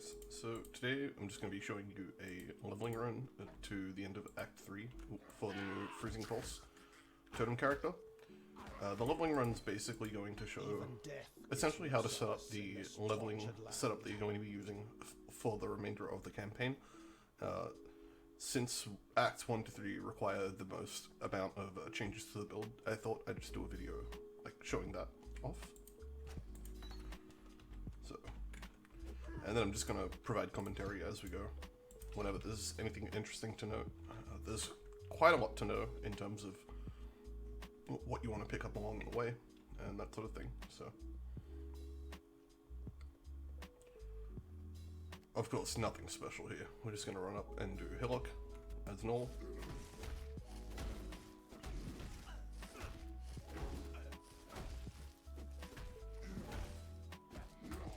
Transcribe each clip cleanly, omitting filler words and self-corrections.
guys, so today I'm just going to be showing you a leveling run to the end of Act 3 for the new Freezing Pulse Totem character. The leveling run is basically going to show essentially how to set up the leveling setup that you're going to be using for the remainder of the campaign. Since Acts 1 to 3 require the most amount of changes to the build, I thought I'd just do a video like showing that off. And then I'm just going to provide commentary as we go, whenever there's anything interesting to note. There's quite a lot to know in terms of what you want to pick up along the way, and that sort of thing, so. Of course, nothing special here. We're just going to run up and do Hillock as normal.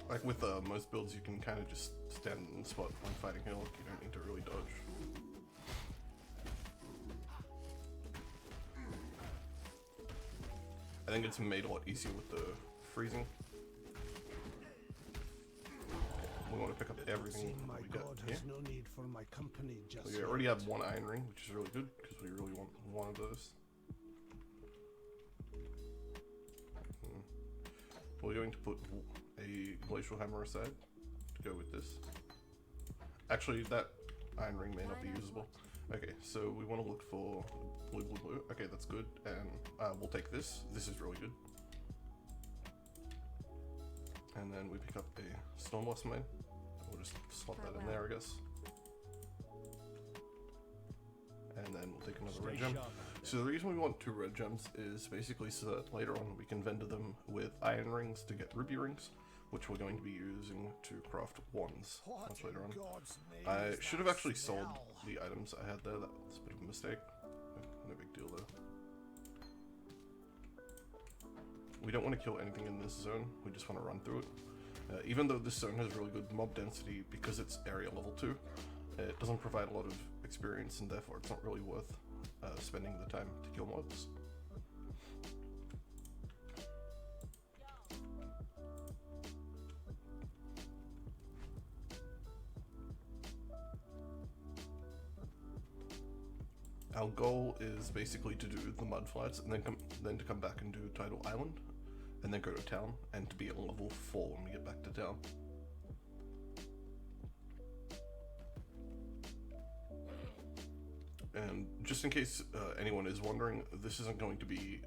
Like with most builds, you can kind of just stand in the spot when fighting Hillock. You don't need to really dodge. I think it's made a lot easier with the freezing. We want to pick up everything we got here. No need for my company just We already have one iron ring, which is really good because we really want one of those. We're going to put a glacial hammer aside to go with this. Actually, that iron ring may not be usable. Okay, so we want to look for blue, blue, blue. Okay, that's good, and we'll take this. This is really good. And then we pick up a stone blossom mine. We'll just slot that in there, I guess. And then we'll take another red gem. So the reason we want 2 red gems is basically so that later on we can vendor them with iron rings to get ruby rings, which we're going to be using to craft wands much later on. I should have actually sold the items I had there. That's a bit of a mistake. No big deal though. We don't want to kill anything in this zone. We just want to run through it. Even though this zone has really good mob density because it's area level 2, it doesn't provide a lot of experience, and therefore it's not really worth spending the time to kill mobs. Our goal is basically to do the mud flats and then to come back and do Tidal Island, and then go to town, and to be at level 4 when we get back to town. And just in case anyone is wondering, this isn't going to be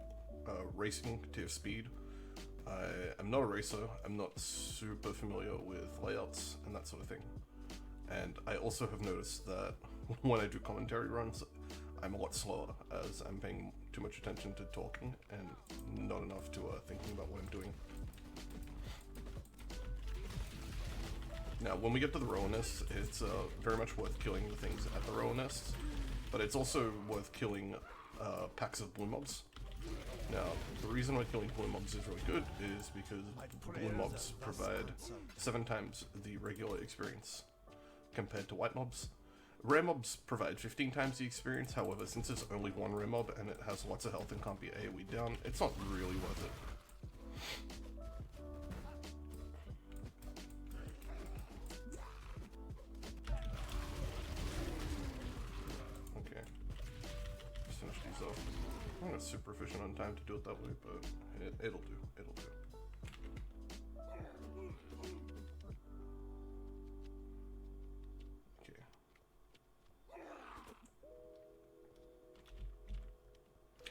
racing to speed. I am not a racer, I'm not super familiar with layouts and that sort of thing. And I also have noticed that when I do commentary runs, I'm a lot slower, as I'm paying too much attention to talking and not enough to thinking about what I'm doing. Now, when we get to the row nests, it's very much worth killing the things at the row nests, but it's also worth killing packs of blue mobs. Now, the reason why killing blue mobs is really good is because blue mobs provide 7 times the regular experience compared to white mobs. Rare mobs provide 15 times the experience, however, since it's only one rare mob and it has lots of health and can't be AoE down, it's not really worth it. Okay, just finish these off. I'm not super efficient on time to do it that way, but it'll do, it'll do.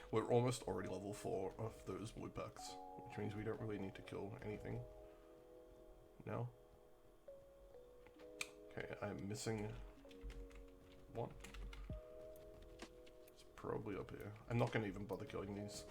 We're almost already level 4 of those blue packs, which means we don't really need to kill anything now. Okay, I'm missing one. It's probably up here. I'm not going to even bother killing these.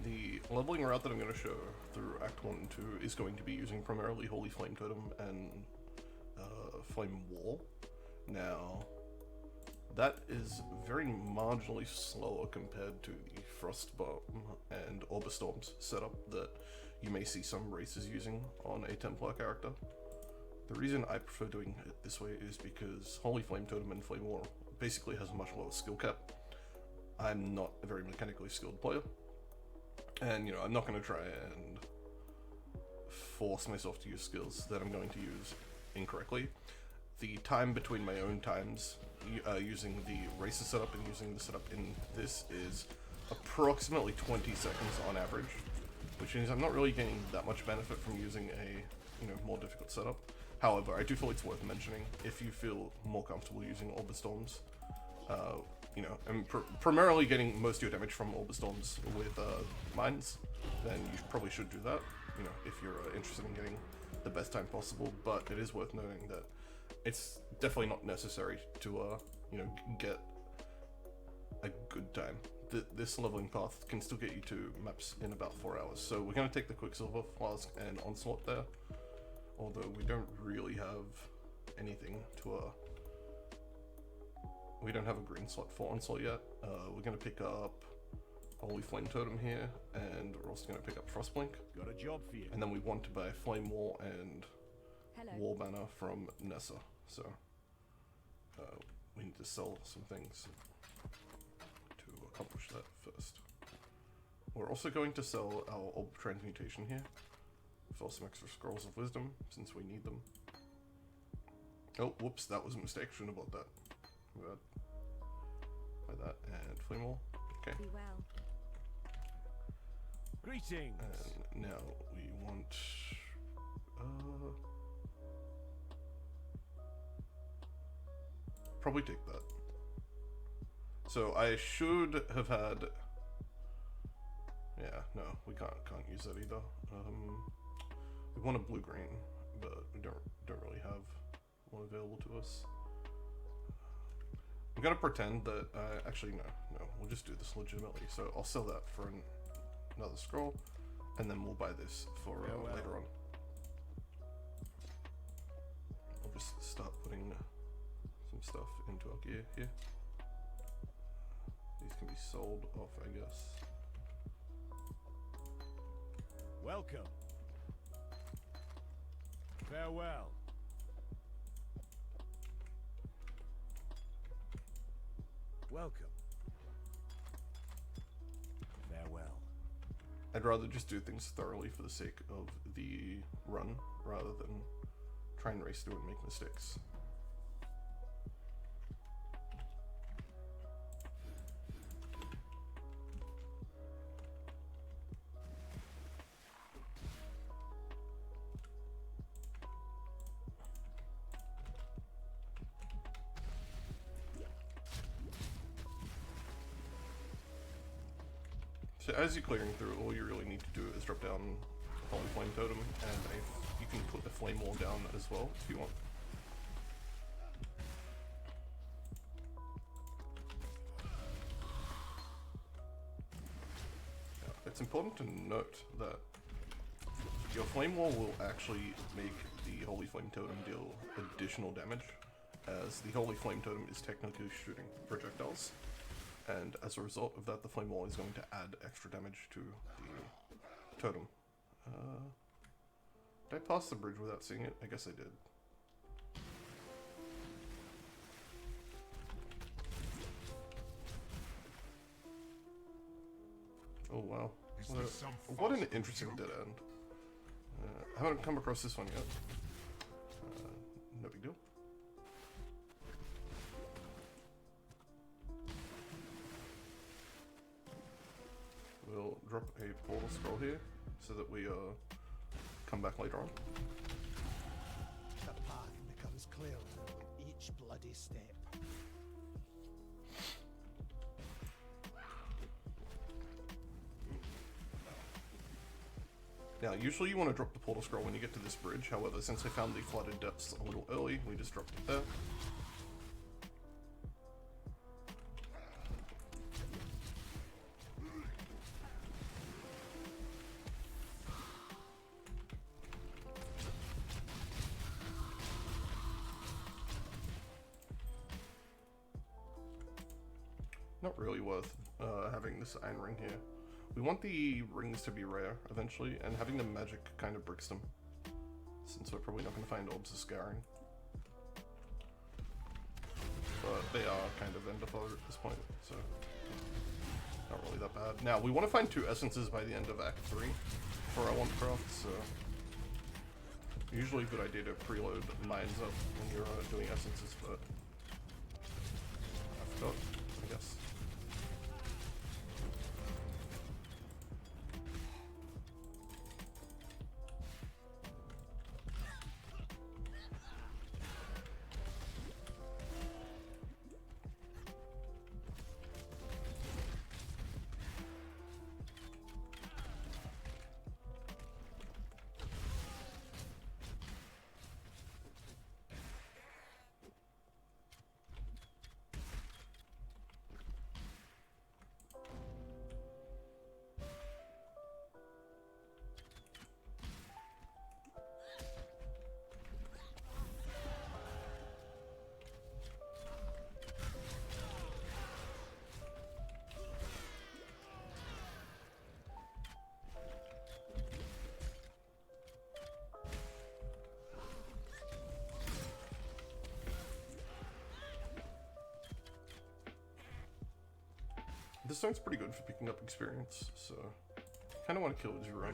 The leveling route that I'm going to show through Act 1 and 2 is going to be using primarily Holy Flame Totem and Flame Wall. Now, that is very marginally slower compared to the Frostbomb and Orbistorms setup that you may see some races using on a Templar character. The reason I prefer doing it this way is because Holy Flame Totem and Flame War basically has a much lower skill cap. I'm not a very mechanically skilled player, and you know, I'm not going to try and force myself to use skills that I'm going to use incorrectly. The time between my own times using the racer setup and using the setup in this is approximately 20 seconds on average, which means I'm not really getting that much benefit from using a more difficult setup. However, I do feel it's worth mentioning if you feel more comfortable using Orbistorms. And primarily getting most of your damage from Orbistorms with mines, then you probably should do that, if you're interested in getting the best time possible. But it is worth noting that it's definitely not necessary to, get a good time. This leveling path can still get you to maps in about 4 hours. So we're going to take the Quicksilver, Flask, and Onslaught there. Although we don't really have anything to, we don't have a green slot for Onslaught yet. We're going to pick up Holy Flame Totem here, and we're also going to pick up Frostblink. Got a job for you. And then we want to buy Flame Wall and War Banner from Nessa. So we need to sell some things to accomplish that first. We're also going to sell our Orb Transmutation here for some extra Scrolls of Wisdom, since we need them. Oh, whoops, that was a mistake. Shouldn't have bought that. Buy that and Flame Wall. Okay. Be well. Greetings. And now we want probably take that. So I should have had. Yeah, no, we can't use that either. We want a blue-green, but we don't really have one available to us. I'm gonna pretend that actually no, we'll just do this legitimately. So I'll sell that for another scroll, and then we'll buy this for later on. I'll just start putting some stuff into our gear here. These can be sold off, I guess. Welcome. Farewell. Welcome. Farewell. I'd rather just do things thoroughly for the sake of the run, rather than try and race through and make mistakes. So as you're clearing through, all you really need to do is drop down Holy Flame Totem, and you can put the Flame Wall down as well if you want. Now, it's important to note that your Flame Wall will actually make the Holy Flame Totem deal additional damage, as the Holy Flame Totem is technically shooting projectiles. And as a result of that, the Flame Wall is going to add extra damage to the totem. Did I pass the bridge without seeing it? I guess I did. Oh wow. What an interesting dead end. I haven't come across this one yet. No big deal. We'll drop a portal scroll here so that we come back later on. The path becomes clearer each bloody step. Now, usually you want to drop the portal scroll when you get to this bridge. However, since I found the flooded depths a little early, we just dropped it there. not really worth having this iron ring here. We want the rings to be rare eventually, and having the magic kind of bricks them, since we're probably not going to find orbs of scouring. But they are kind of end of fodder at this point, so not really that bad. Now, we want to find 2 essences by the end of Act 3 for our one craft, so usually a good idea to preload mines up when you're doing essences, but I forgot, I guess. This stone's pretty good for picking up experience, so kind of want to kill it as you run.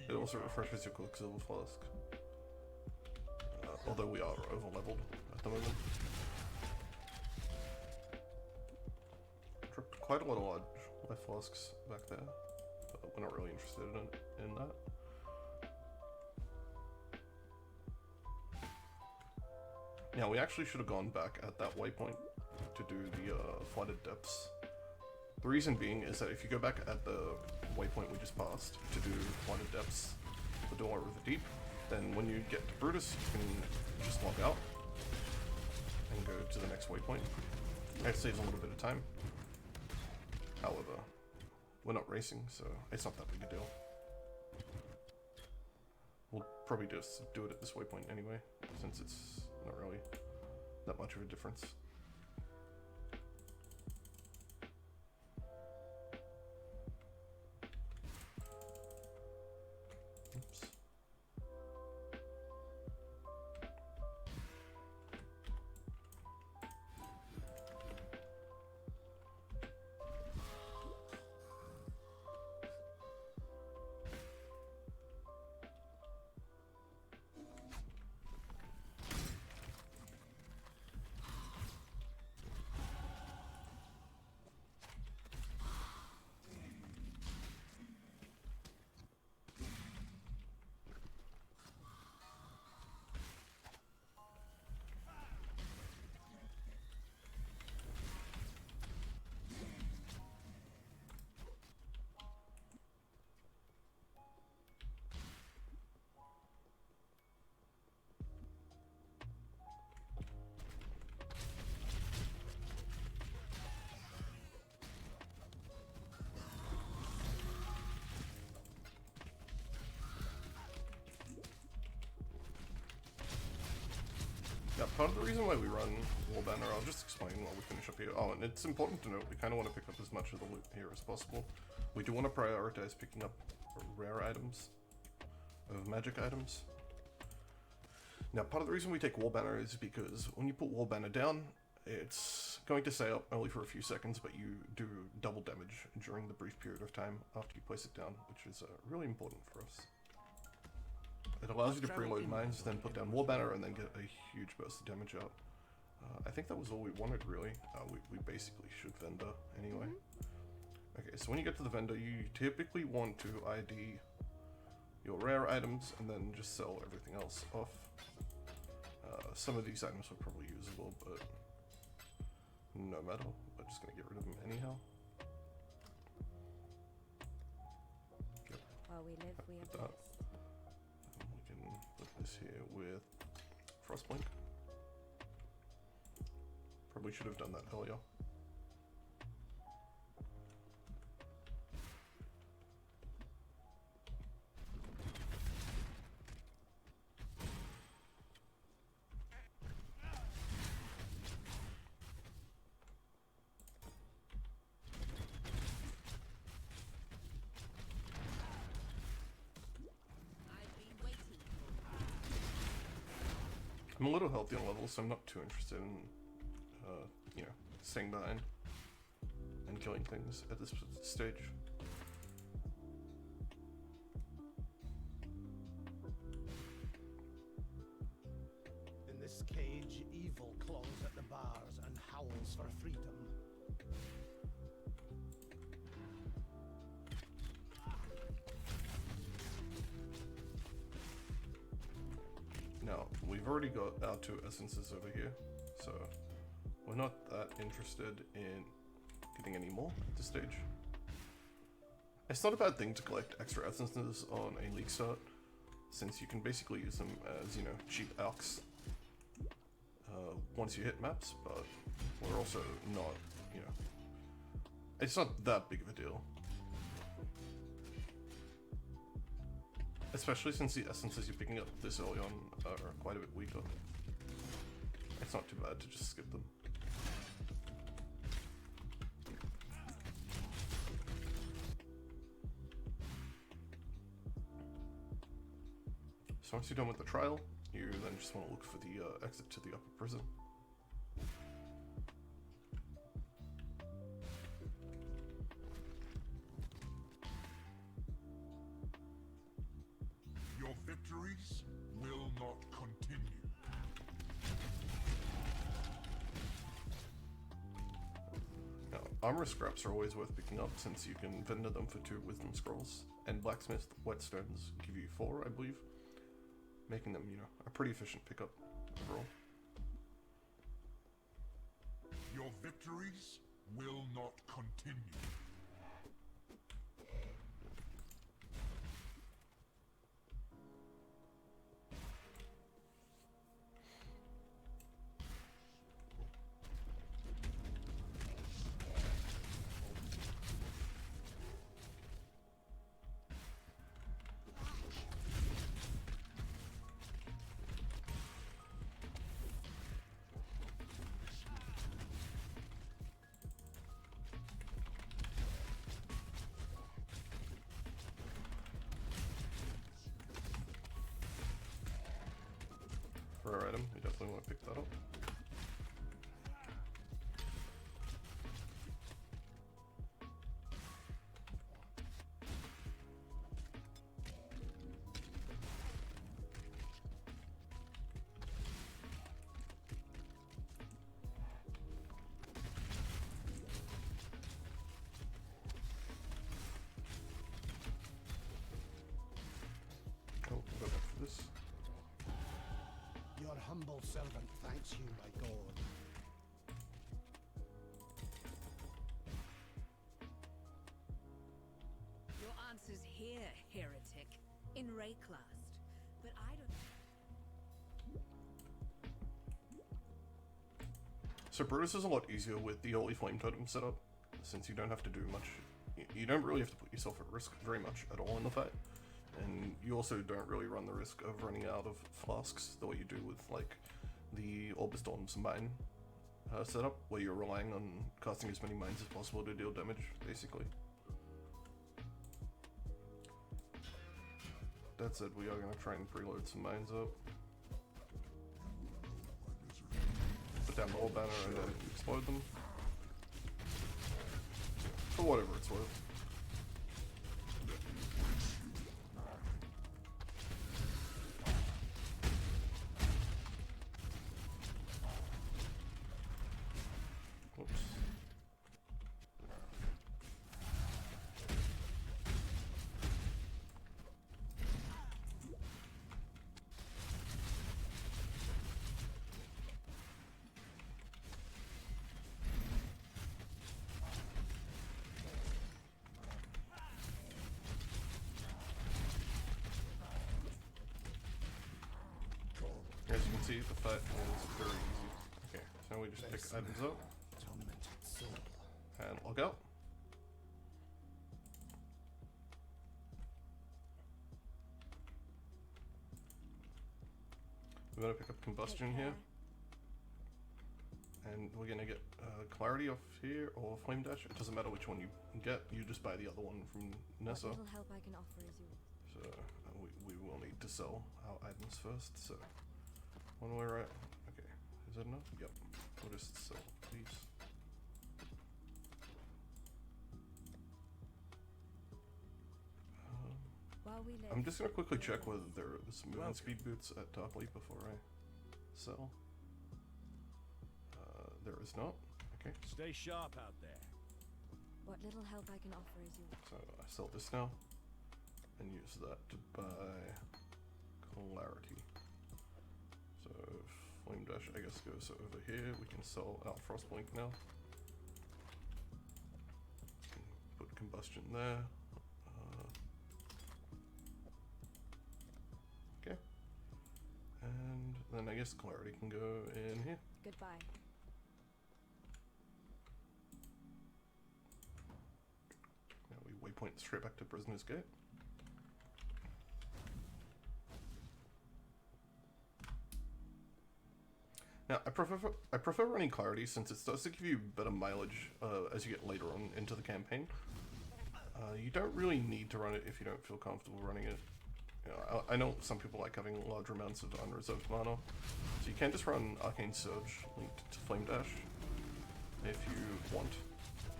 It also refreshes your Quicksilver Flask. Although we are over-leveled at the moment. Dropped quite a lot of large life flasks back there, but we're not really interested in that. Now, we actually should have gone back at that waypoint to do the flooded depths. The reason being is that if you go back at the waypoint we just passed to do flooded depths, the door of the deep, then when you get to Brutus, you can just log out and go to the next waypoint. It saves a little bit of time. However, we're not racing, so it's not that big a deal. We'll probably just do it at this waypoint anyway, since it's not really that much of a difference. Oops. Yeah, part of the reason why we run War Banner, I'll just explain while we finish up here. Oh, and it's important to note, we kind of want to pick up as much of the loot here as possible. We do want to prioritize picking up rare items, of magic items. Now, part of the reason we take War Banner is because when you put War Banner down, it's going to stay up only for a few seconds, but you do double damage during the brief period of time after you place it down, which is really important for us. It allows you to preload mines, then put down War Banner, and then get a huge burst of damage out. I think that was all we wanted, really. We basically should vendor anyway. Okay, so when you get to the vendor, you typically want to ID your rare items, and then just sell everything else off. Some of these items are probably usable, but no matter. We're just going to get rid of them anyhow. Yep. While we live, we have that. this. We can put this here with Frostblink. Probably should have done that earlier. I'm a little healthy on levels, so I'm not too interested in, you know, staying behind and killing things at this stage. In this cage, evil claws at the bars and howls for freedom. Now, we've already got our 2 essences over here, so we're not that interested in getting any more at this stage. It's not a bad thing to collect extra essences on a league start, since you can basically use them as, you know, cheap alks once you hit maps, but we're also not, you know, it's not that big of a deal. Especially since the essences you're picking up this early on are quite a bit weaker. It's not too bad to just skip them. So once you're done with the trial, you then just want to look for the exit to the upper prison. Your victories will not continue. Now, armor scraps are always worth picking up since you can vendor them for 2 wisdom scrolls, and blacksmith whetstones give you 4, I believe, making them, you know, a pretty efficient pickup overall. Your victories will not continue. Rare item, you definitely want to pick that up. Oh, we'll go back for this. Your humble servant thanks you, my god. Your answer's here, heretic. In Rayclast. But I don't... So Brutus is a lot easier with the Holy Flame Totem setup, since you don't have to do much. You don't really have to put yourself at risk very much at all in the fight. And you also don't really run the risk of running out of flasks the way you do with, like, the Orbistorm's mine setup, where you're relying on casting as many mines as possible to deal damage, basically. That said, we are going to try and preload some mines up. Put down the whole banner and then explode them. For whatever it's worth. Whoops. As you can see, the fight is very easy. Okay, so now we just pick items up Tormented soul. and log out. We're going to pick up combustion here, and we're going to get clarity off here or flame dash. It doesn't matter which one you get, you just buy the other one from Nessa. What little help I can offer is yours. So we will need to sell our items first, so One way right. Okay. Is that enough? Yep. We'll just sell these. While we live, I'm just gonna quickly check whether there's movement speed boots at Tarpley before I sell. There is not. Okay. Stay sharp out there. what little help I can offer is yours. So I sell this now and use that to buy clarity. So flame dash I guess goes over here. We can sell our frost blink now. Put combustion there. Okay. And then I guess clarity can go in here. Goodbye. Now we waypoint straight back to Prisoner's Gate. Now I prefer running clarity since it starts to give you better mileage as you get later on into the campaign. You don't really need to run it if you don't feel comfortable running it. You know, I know some people like having large amounts of unreserved mana, so you can just run Arcane Surge linked to Flame Dash if you want,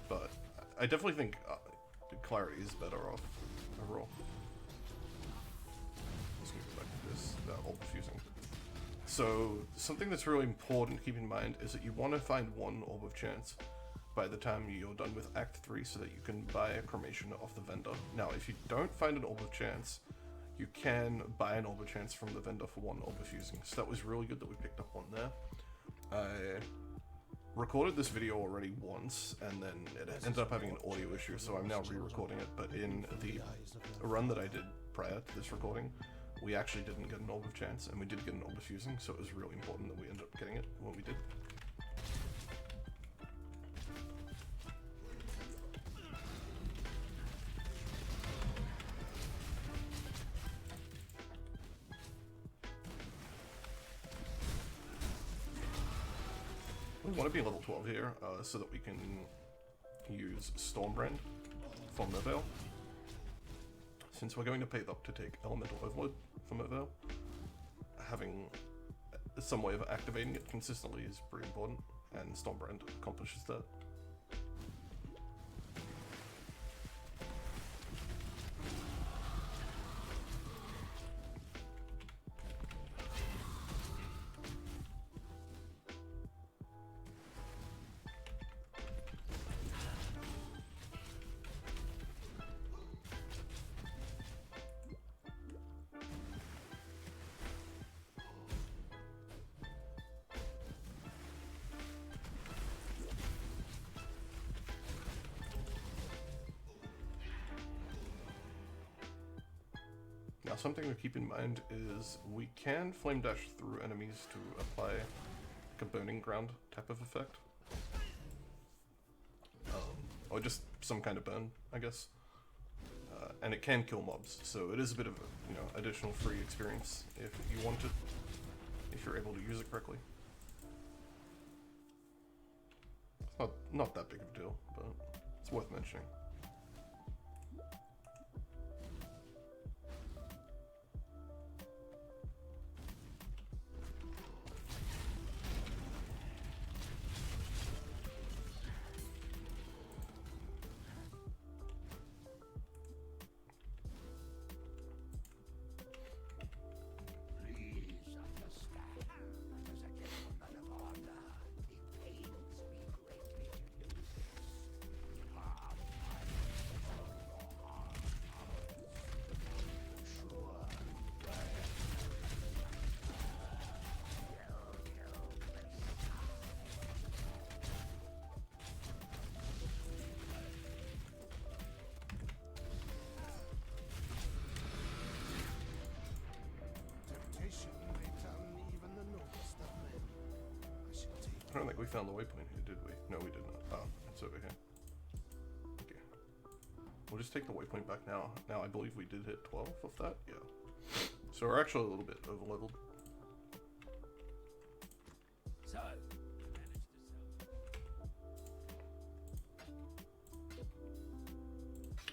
but I definitely think clarity is better off overall. Let's go back to this, all diffusing. So something that's really important to keep in mind is that you want to find one Orb of Chance by the time you're done with Act 3 so that you can buy a cremation off the vendor. Now if you don't find an Orb of Chance, you can buy an Orb of Chance from the vendor for one Orb of Fusing. So that was really good that we picked up one there. I recorded this video already once and then it ended up having an audio issue, so I'm now re-recording it. But in the run that I did prior to this recording, we actually didn't get an Orb of Chance, and we did get an Orb of Fusing, so it was really important that we ended up getting it when we did. We want to be level 12 here, so that we can use Stormbrand from Mervale. Since we're going to pay up to take Elemental Overload from Mervale, having some way of activating it consistently is pretty important, and Stormbrand accomplishes that. Now something to keep in mind is we can flame dash through enemies to apply like a burning ground type of effect. Or just some kind of burn, I guess. And it can kill mobs, so it is a bit of a, you know, additional free experience if you want it, if you're able to use it correctly. It's not that big of a deal, but it's worth mentioning. I don't think we found the waypoint here, did we? No, we did not. Oh, it's over here. Okay. We'll just take the waypoint back now. Now, I believe we did hit 12 of that. Yeah. So we're actually a little bit over leveled. So,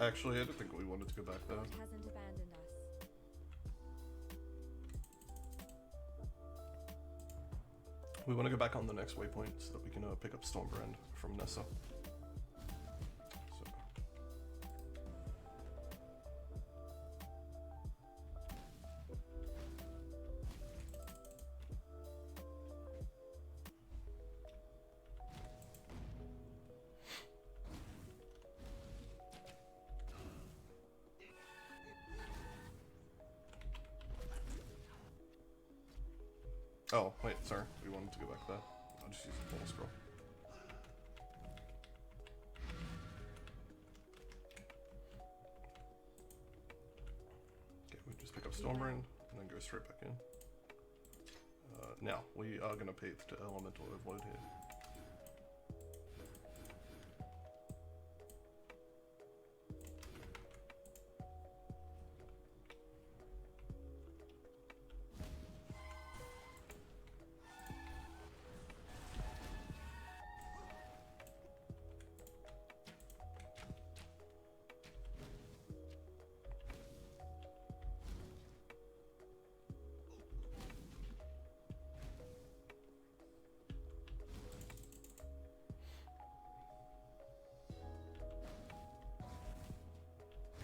Actually, I don't think we wanted to go back there. God hasn't abandoned us. We want to go back on the next waypoint so that we can pick up Stormbrand from Nessa. So. Oh, wait, sorry. We wanted to go back there. I'll just use the full scroll. Okay, we just pick up Stormbrand and then go straight back in. Now, we are going to pay to Elemental Overload here.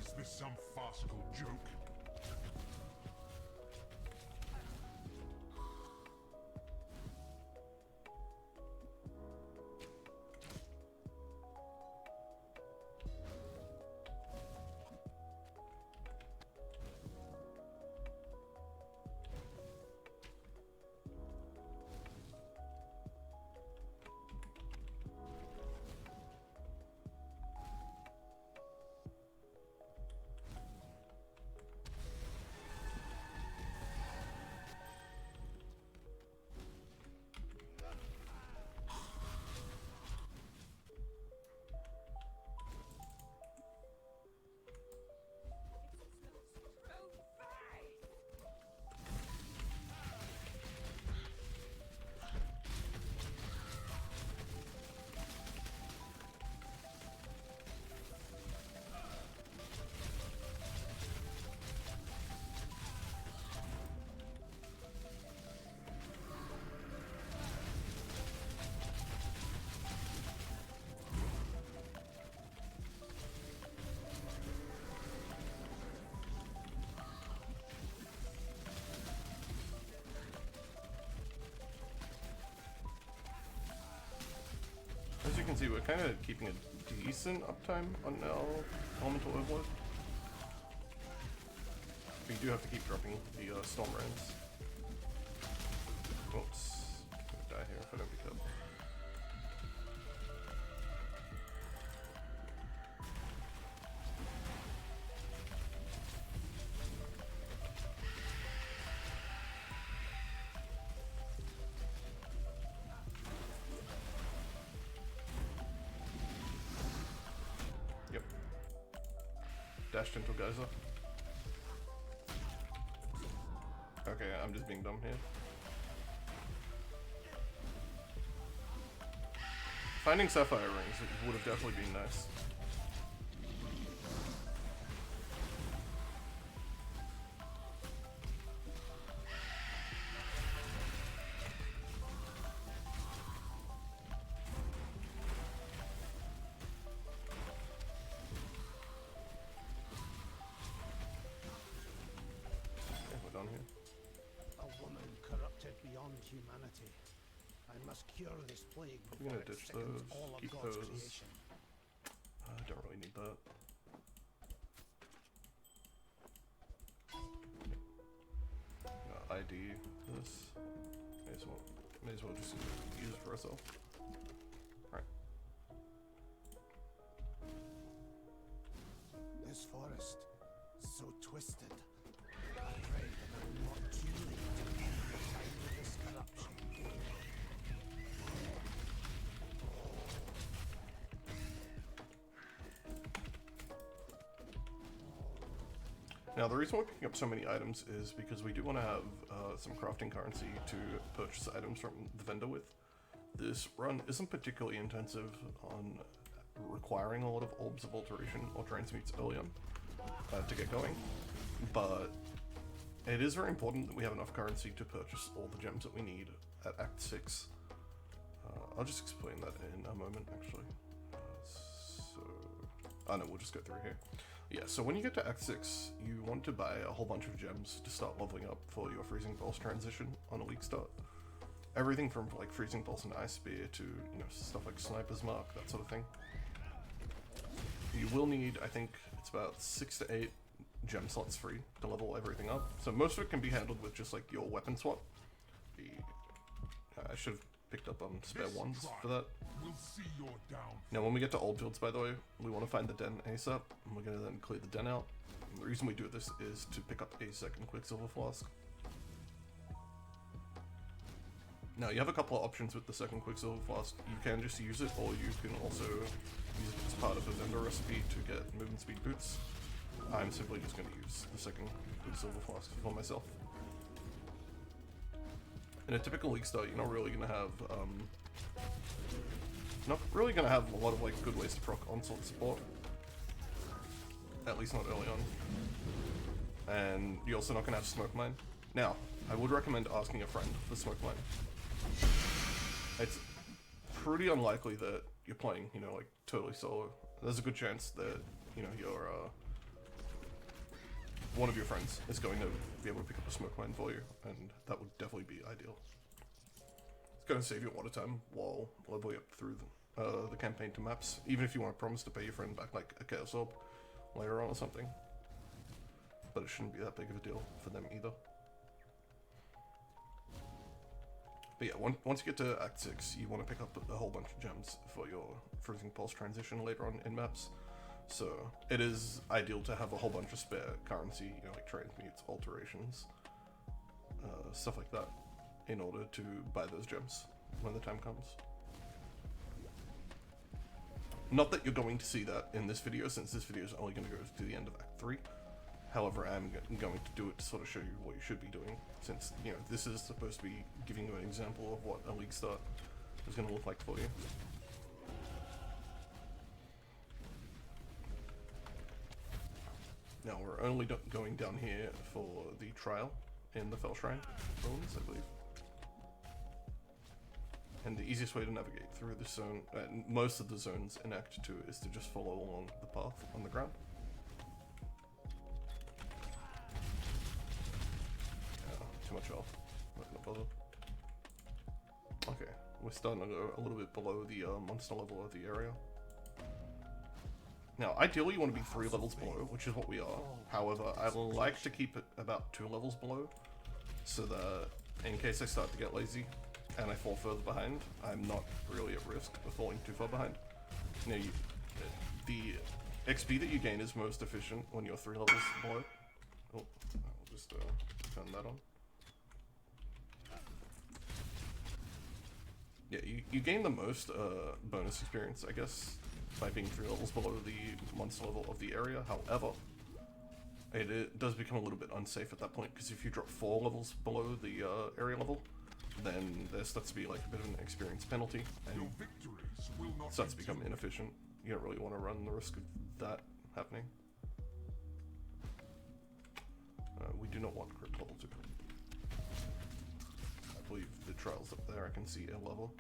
Is this some farcical joke? As you can see, we're kind of keeping a decent uptime on our Elemental Overload. But you do have to keep dropping the Stormbrands. Oops. I'm gonna die here if I don't pick up. Yep. Dashed into Geyser. Okay, I'm just being dumb here. Finding Sapphire Rings would have definitely been nice. Okay, we're done here. A woman corrupted beyond humanity. I must cure this plague I'm before gonna it ditch sickens those, all of keep God's those. creation. I don't really need that. ID this. May as well just use it for ourselves. Alright. This forest, so twisted. I pray that I'm not too late to end the time of this corruption. Now, the reason we're picking up so many items is because we do want to have some crafting currency to purchase items from the vendor with. This run isn't particularly intensive on requiring a lot of Orbs of Alteration or Transmutes early on to get going, but it is very important that we have enough currency to purchase all the gems that we need at Act 6. I'll just explain that in a moment, actually. Oh no, we'll just go through here. Yeah, so when you get to Act 6, you want to buy a whole bunch of gems to start leveling up for your Freezing Pulse transition on a weak start. Everything from like Freezing Pulse and Ice Spear to, you know, stuff like Sniper's Mark, that sort of thing. You will need, I think, it's about 6 to 8 gem slots free to level everything up. So most of it can be handled with just like your weapon swap. I should have picked up spare ones for that. Now when we get to Oldfields, by the way, we want to find the den ASAP, and we're going to then clear the den out. And the reason we do this is to pick up a second Quicksilver Flask. Now you have a couple of options with the second Quicksilver Flask. You can just use it, or you can also use it as part of a vendor recipe to get movement speed boots. I'm simply just going to use the second Quicksilver Flask for myself. In a typical league start, you're not really going to have a lot of like good ways to proc onslaught support. At least not early on. And you're also not going to have smoke mine. Now, I would recommend asking a friend for smoke mine. It's pretty unlikely that you're playing, you know, like totally solo. There's a good chance that, you know, your one of your friends is going to be able to pick up a smoke mine for you, and that would definitely be ideal. It's going to save you a lot of time while leveling up through the campaign to maps, even if you want to promise to pay your friend back like a Chaos Orb later on or something. But it shouldn't be that big of a deal for them either. But yeah, once you get to Act 6, you want to pick up a whole bunch of gems for your Freezing Pulse transition later on in maps. So it is ideal to have a whole bunch of spare currency, you know, like transmutes, alterations, stuff like that, in order to buy those gems when the time comes. Not that you're going to see that in this video, since this video is only going to go to the end of Act 3. However, I'm going to do it to sort of show you what you should be doing, since, you know, this is supposed to be giving you an example of what a league start is going to look like for you. Now, we're only going down here for the trial in the Fell Shrine ruins, I believe. And the easiest way to navigate through this zone, most of the zones in Act 2, is to just follow along the path on the ground. Too much health. Not gonna bother. Okay, we're starting to go a little bit below the monster level of the area. Now, ideally you want to be 3 levels below, which is what we are. However, I like to keep it about 2 levels below, so that in case I start to get lazy and I fall further behind, I'm not really at risk of falling too far behind. Now, the XP that you gain is most efficient when you're 3 levels below. Oh, I'll just turn that on. Yeah, you gain the most bonus experience, I guess, by being 3 levels below the monster level of the area. However, it does become a little bit unsafe at that point, because if you drop 4 levels below the area level, then there starts to be like a bit of an experience penalty, and it starts to become inefficient. You don't really want to run the risk of that happening. We do not want crit level 2. I believe the trial's up there. I can see a level.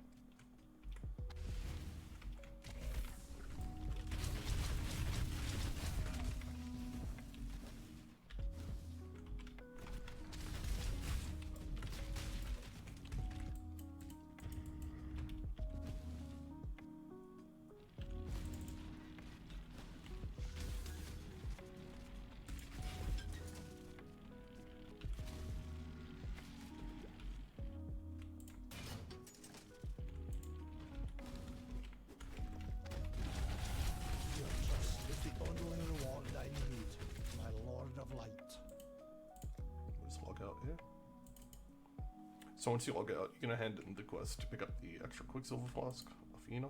So once you log out, you're going to hand in the quest to pick up the extra Quicksilver Flask of Ina.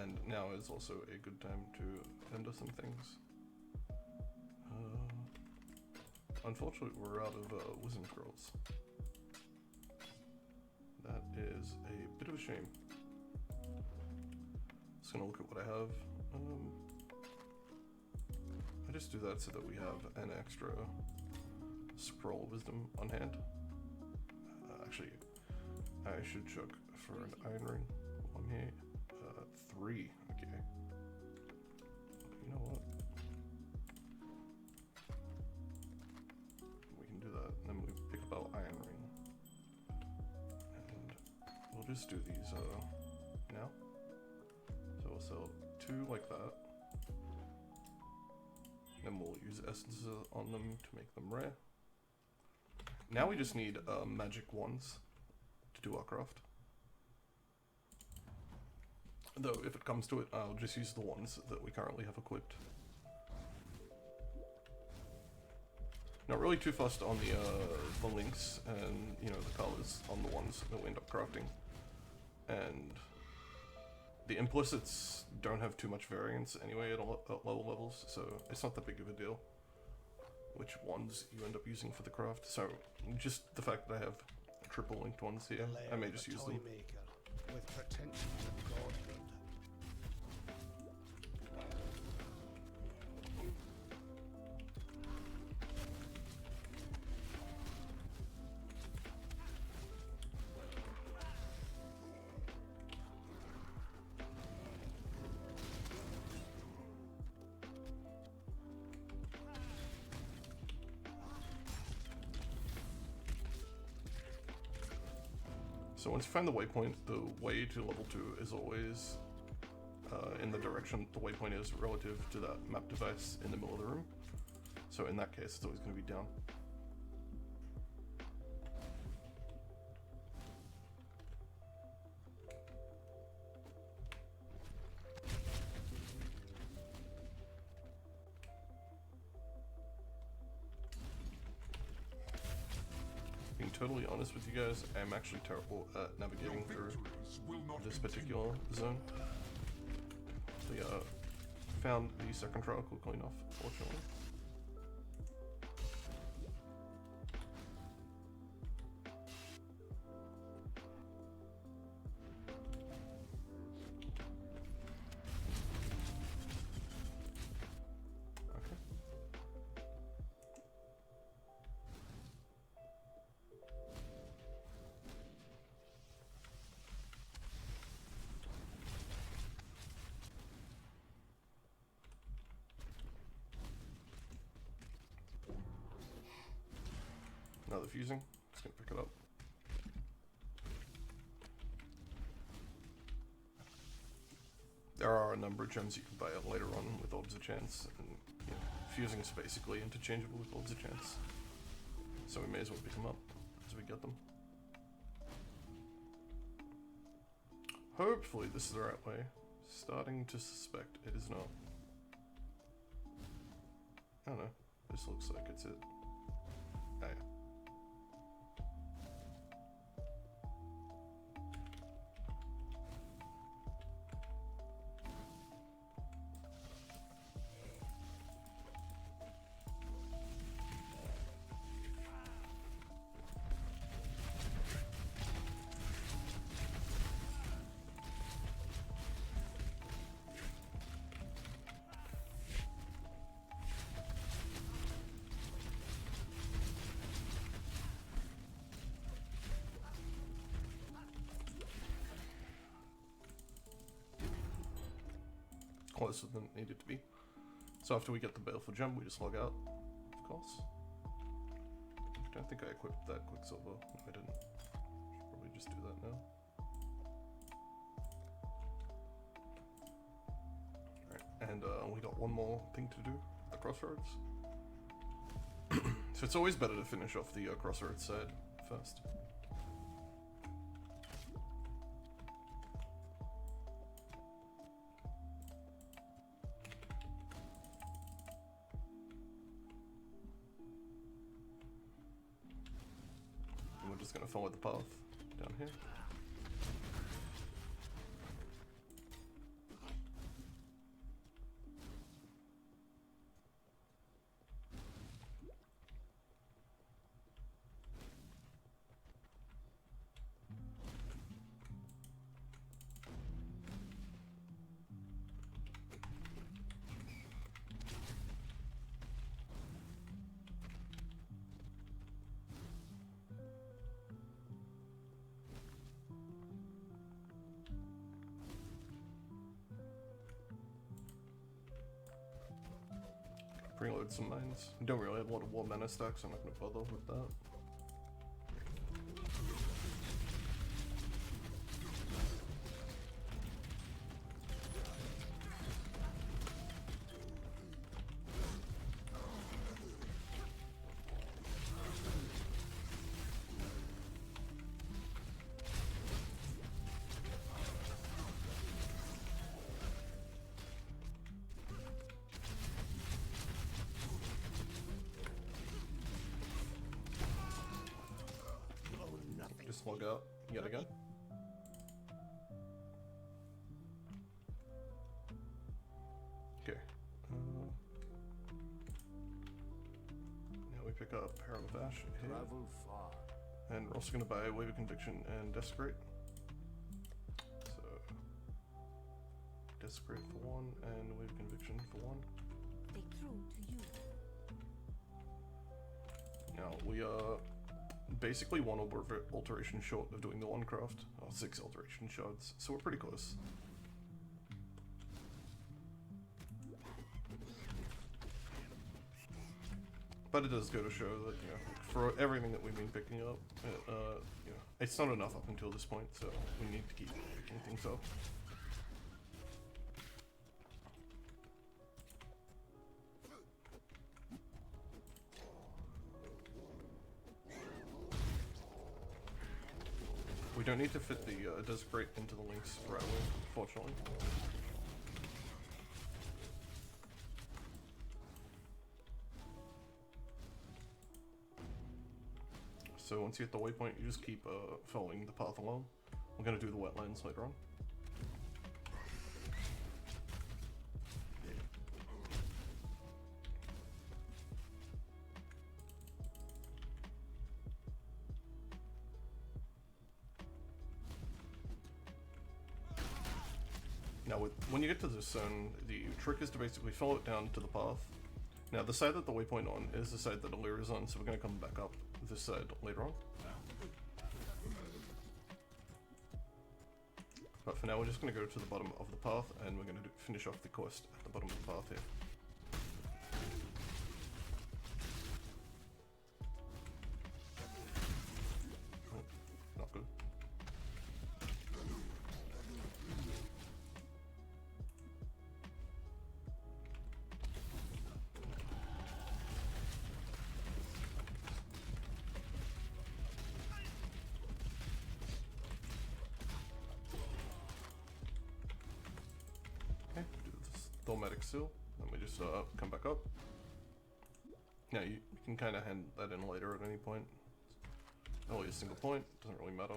And now is also a good time to vendor some things. Unfortunately, we're out of Wisdom Scrolls. That is a bit of a shame. Just going to look at what I have. I just do that so that we have an extra scroll of wisdom on hand. Actually, I should check for an iron ring while I'm here. 3, okay. You know what? We can do that, and then we pick up our iron ring. And we'll just do these now. So we'll sell 2 like that. Then we'll use essences on them to make them rare. Now we just need magic wands to do our craft. Though, if it comes to it, I'll just use the ones that we currently have equipped. Not really too fussed on the links and, you know, the colors on the ones that we end up crafting. And the implicits don't have too much variance anyway at lower levels, so it's not that big of a deal which ones you end up using for the craft. So just the fact that I have triple linked ones here, I may just use them. Maker with pretensions of godhood. So once you find the waypoint, the way to level 2 is always in the direction the waypoint is relative to that map device in the middle of the room. So in that case, it's always going to be down. Being totally honest with you guys, I'm actually terrible at navigating through this particular zone. We found the second trial quickly enough, fortunately. Now the fusing, just gonna pick it up. There are a number of gems you can buy later on with odds of chance, and you know, fusing is basically interchangeable with odds of chance. So we may as well pick them up as we get them. Hopefully this is the right way. Starting to suspect it is not. I don't know, this looks like it's it. Oh, yeah. Closer than it needed to be. So after we get the baleful gem, we just log out, of course. I don't think I equipped that quicksilver. No, I didn't. Should probably just do that now. Alright, and we got one more thing to do, the crossroads. So it's always better to finish off the crossroads side first. Just gonna follow the path down here. Preload some mines. You don't really have a lot of war mana stacks, so I'm not going to bother with that. Just log out yet again. Okay. Now we pick up Herald of Ash here. Travel far. And we're also going to buy Wave of Conviction and Desecrate. So, Desecrate for 1 and Wave of Conviction for 1. Stay true to you. Now, we are basically one alteration short of doing the one craft, or 6 alteration shards, so we're pretty close. But it does go to show that, you know, for everything that we've been picking up, you know, it's not enough up until this point, so we need to keep picking things up. We don't need to fit the Desecrate into the links right away, fortunately. So once you hit the waypoint, you just keep following the path along. We're going to do the wetlands later on. Now, when you get to this zone, the trick is to basically follow it down to the path. Now, the side that the waypoint on is the side that Allure is on, so we're going to come back up this side later on. But for now, we're just going to go to the bottom of the path, and we're going to finish off the quest at the bottom of the path here. Oh, not good. Thaumatic Seal, then we just come back up. Now you can kind of hand that in later at any point. Only a single point, doesn't really matter.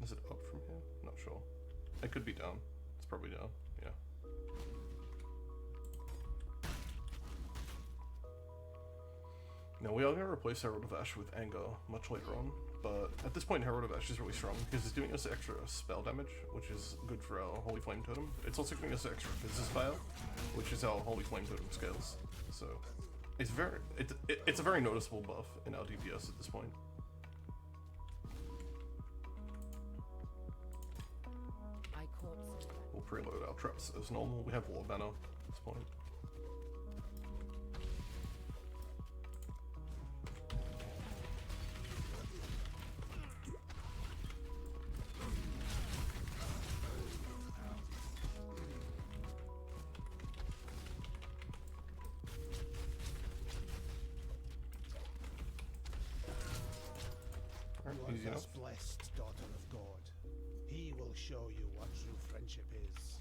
Is it up from here? Not sure. It could be down. It's probably down, yeah. Now we are going to replace Herald of Ash with Anger much later on, but at this point Herald of Ash is really strong because it's doing us extra spell damage, which is good for our Holy Flame Totem. It's also giving us extra Business Fire, which is how Holy Flame Totem scales. So it's it's a very noticeable buff in our DPS at this point. We'll preload our traps as normal. We have War Banner at this point. You are Easy enough. thus blessed, daughter of God. He will show you what true friendship is.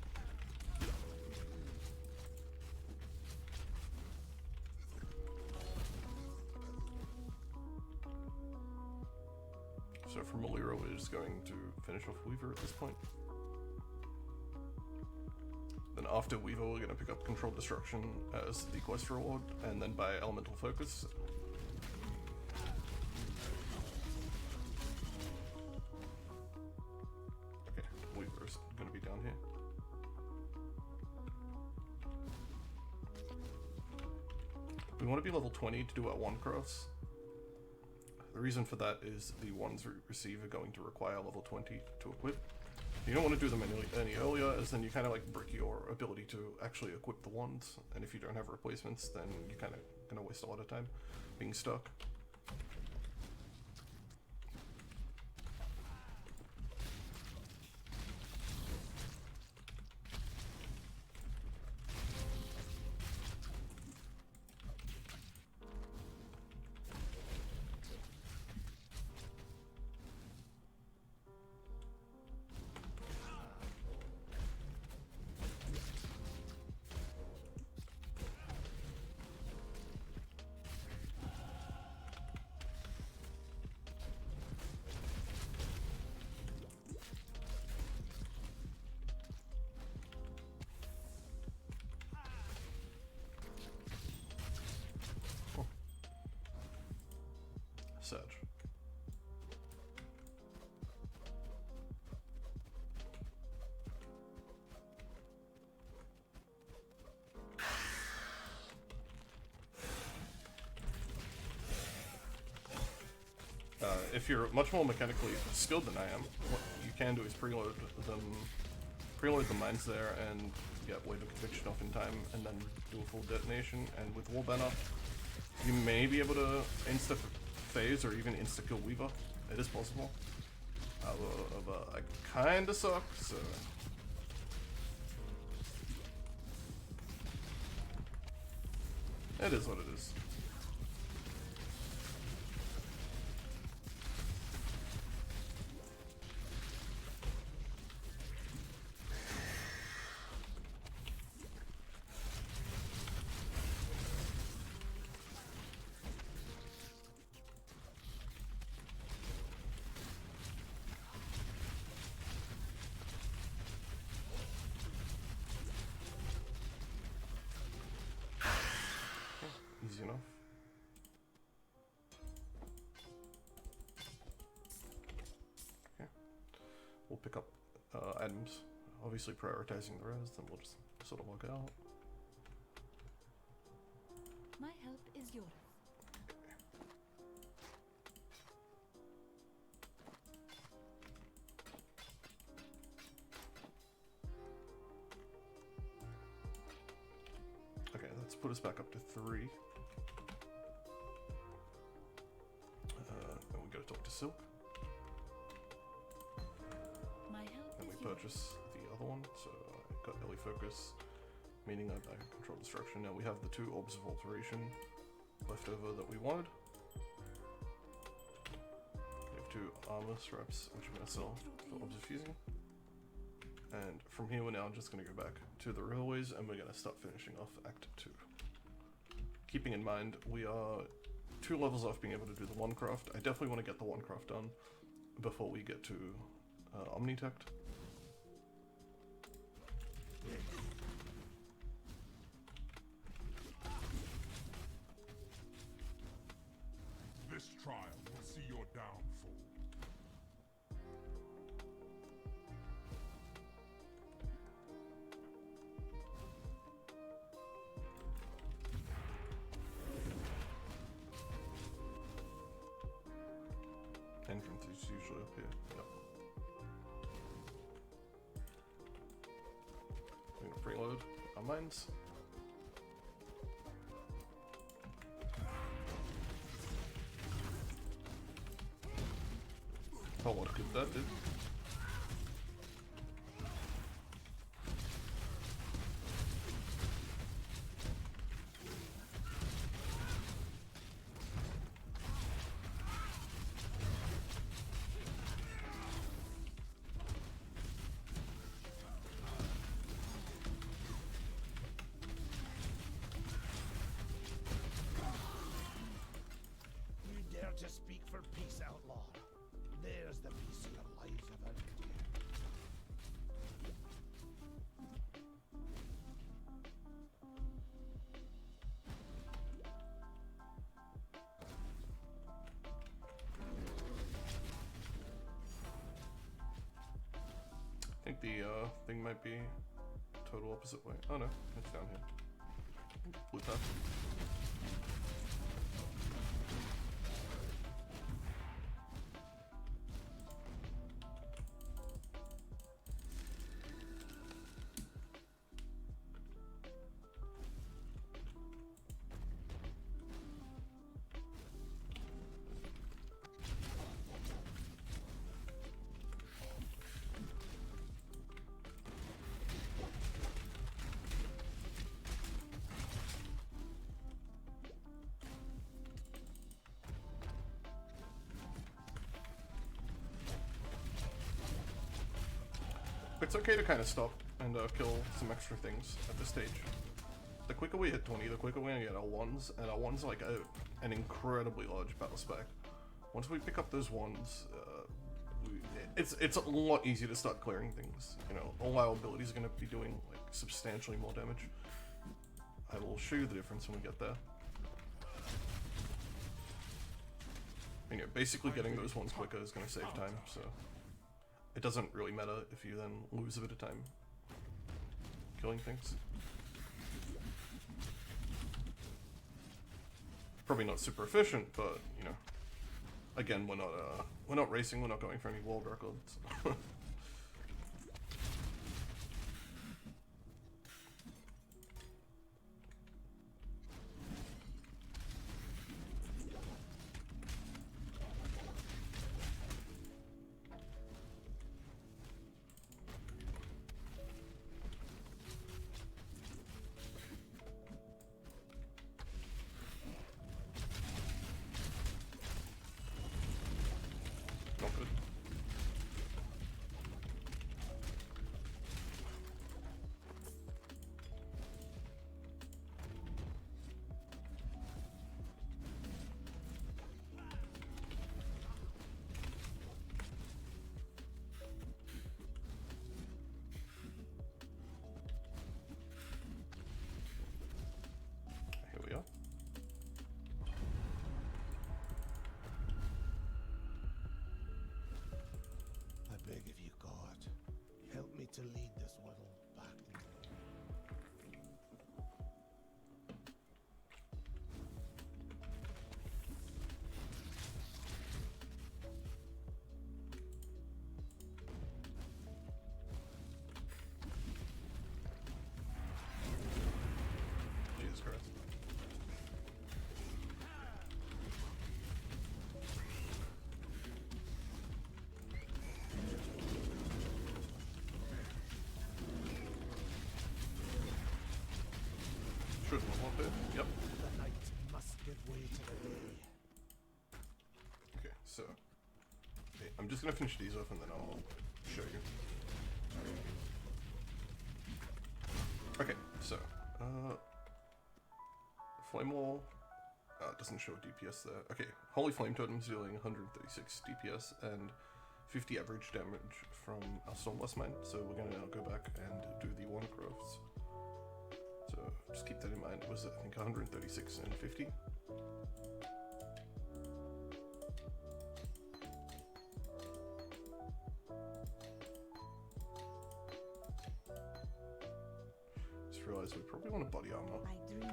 So for Malira, we're just going to finish off Weaver at this point. Then after Weaver, we're going to pick up Controlled Destruction as the quest reward, and then buy Elemental Focus. want to be level 20 to do our wand crafts. The reason for that is the wands we receive are going to require level 20 to equip. You don't want to do them any earlier, as then you kind of like brick your ability to actually equip the wands, and if you don't have replacements, then you're kind of going to waste a lot of time being stuck. Sedge. If you're much more mechanically skilled than I am, what you can do is preload the mines there and get Wave of Conviction off in time, and then do a full detonation. And with Wall Banner, you may be able to insta phase or even insta kill Weaver. It is possible. But I kinda suck, so. It is what it is. Easy enough. Okay. We'll pick up items. Obviously prioritizing the res, then we'll just sort of log out. My help is yours. Okay, let's put us back up to 3. And we gotta talk to Silk. My help And we is yours. purchase the other one, so I got early focus, meaning I control destruction. Now we have the 2 orbs of alteration left over that we wanted. We have 2 armor straps, which I'm gonna sell for orbs of fusing. And from here we're now just gonna go back to the railways, and we're gonna start finishing off Act 2. Keeping in mind, we are 2 levels off being able to do the one craft. I definitely want to get the one craft done before we get to Omnitect. This trial will see your downfall. Entrance is usually up here. Yep. I'm gonna preload our mines. Oh, what good that did. You dare to speak for peace, outlaw? There's the peace your lives have earned. I think the thing might be total opposite way. Oh no, it's down here. Blue path. It's okay to kind of stop and kill some extra things at this stage. The quicker we hit 20, the quicker we're gonna get our wands, and our wands are like an incredibly large battle spec. Once we pick up those wands, it's a lot easier to start clearing things. You know, all our abilities are gonna be doing like substantially more damage. I will show you the difference when we get there. And yeah, basically getting those ones quicker is gonna save time, so it doesn't really matter if you then lose a bit of time killing things. Probably not super efficient, but you know, again, we're not racing, we're not going for any world records. Not good. Here we are. I beg of you, God, help me to lead this world back into Jesus Christ. Should level up there. Yep. the night must give way to the day. Okay, so okay, I'm just gonna finish these off and then I'll show you. Okay, so Flame Wall doesn't show DPS there. Okay, Holy Flame Totems dealing 136 DPS and 50 average damage from our Stormblast Mine. So we're gonna now go back and do the one crafts. So just keep that in mind. It was I think 136 and 50. Just realized we probably want a body armor, I dreamed.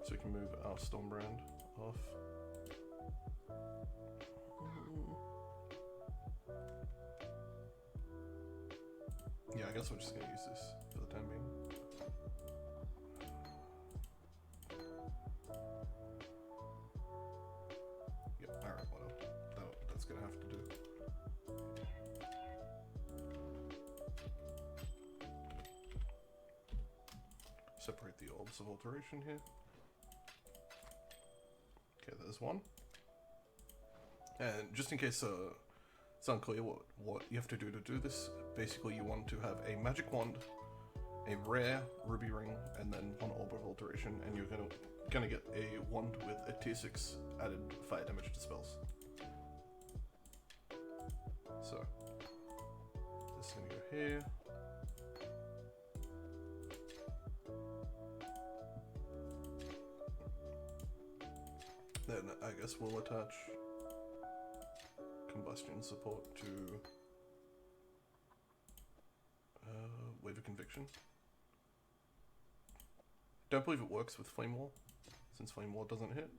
so we can move our Stormbrand off. Yeah, I guess we're just gonna use this for the time being. Yep, alright, whatever. That's gonna have to do. Separate the orbs of alteration here. Okay, there's one. And just in case it's unclear what you have to do this, basically you want to have a magic wand, a rare ruby ring, and then one orb of alteration, and you're gonna get a wand with a tier 6 added fire damage to spells. So this is gonna go here. Then I guess we'll attach combustion support to Wave of Conviction. Don't believe it works with Flame Wall, since Flame Wall doesn't hit.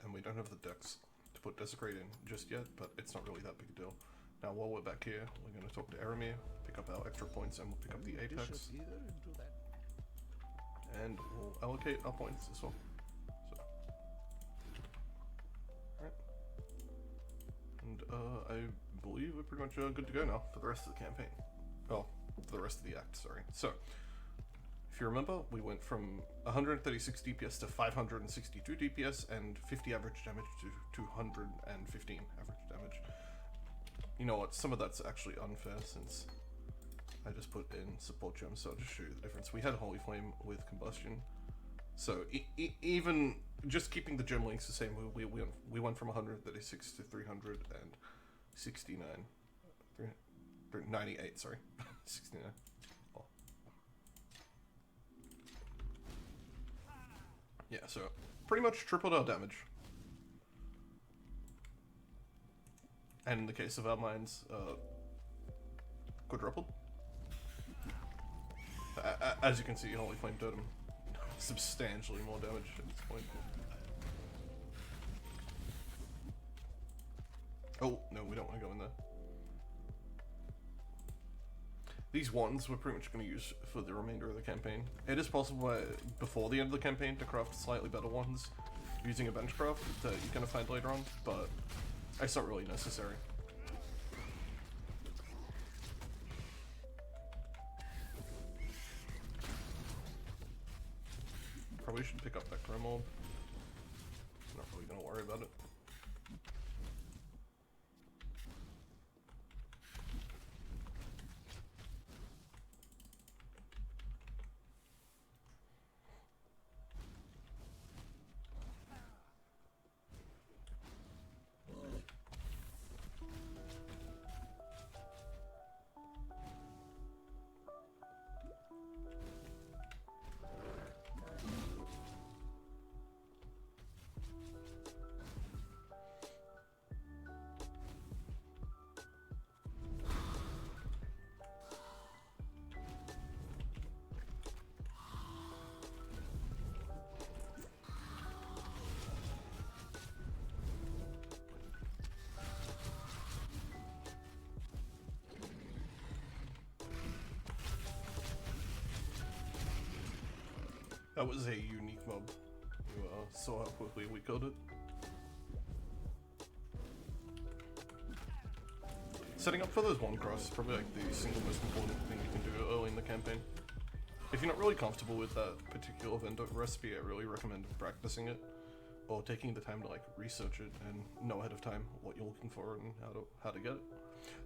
And we don't have the dex to put Desecrate in just yet, but it's not really that big a deal. Now while we're back here, we're going to talk to Aramir, pick up our extra points, and we'll pick up the Apex. And we'll allocate our points as well. So, alright. And I believe we're pretty much good to go now for the rest of the campaign. Well, for the rest of the act, sorry. So, if if you remember, we went from 136 DPS to 562 DPS and 50 average damage to 215 average damage. You know what, some of that's actually unfair since I just put in support gems, so I'll just show you the difference. We had Holy Flame with Combustion, so even just keeping the gem links the same, we went from 136 to 369. 98, sorry. 69. Oh. Yeah, so pretty much tripled our damage. And in the case of our mines, quadrupled. As you can see, Holy Flame Totem substantially more damage at this point. Oh, no, we don't want to go in there. These ones we're pretty much going to use for the remainder of the campaign. It is possible before the end of the campaign to craft slightly better ones using a bench craft that you're going to find later on, but it's not really necessary. Probably should pick up that Chrome Orb. Not really going to worry about it. That was a unique mob. You saw how quickly we killed it. Setting up for those one cross is probably like the single most important thing you can do early in the campaign. If you're not really comfortable with that particular vendor recipe, I really recommend practicing it or taking the time to like research it and know ahead of time what you're looking for and how to get it.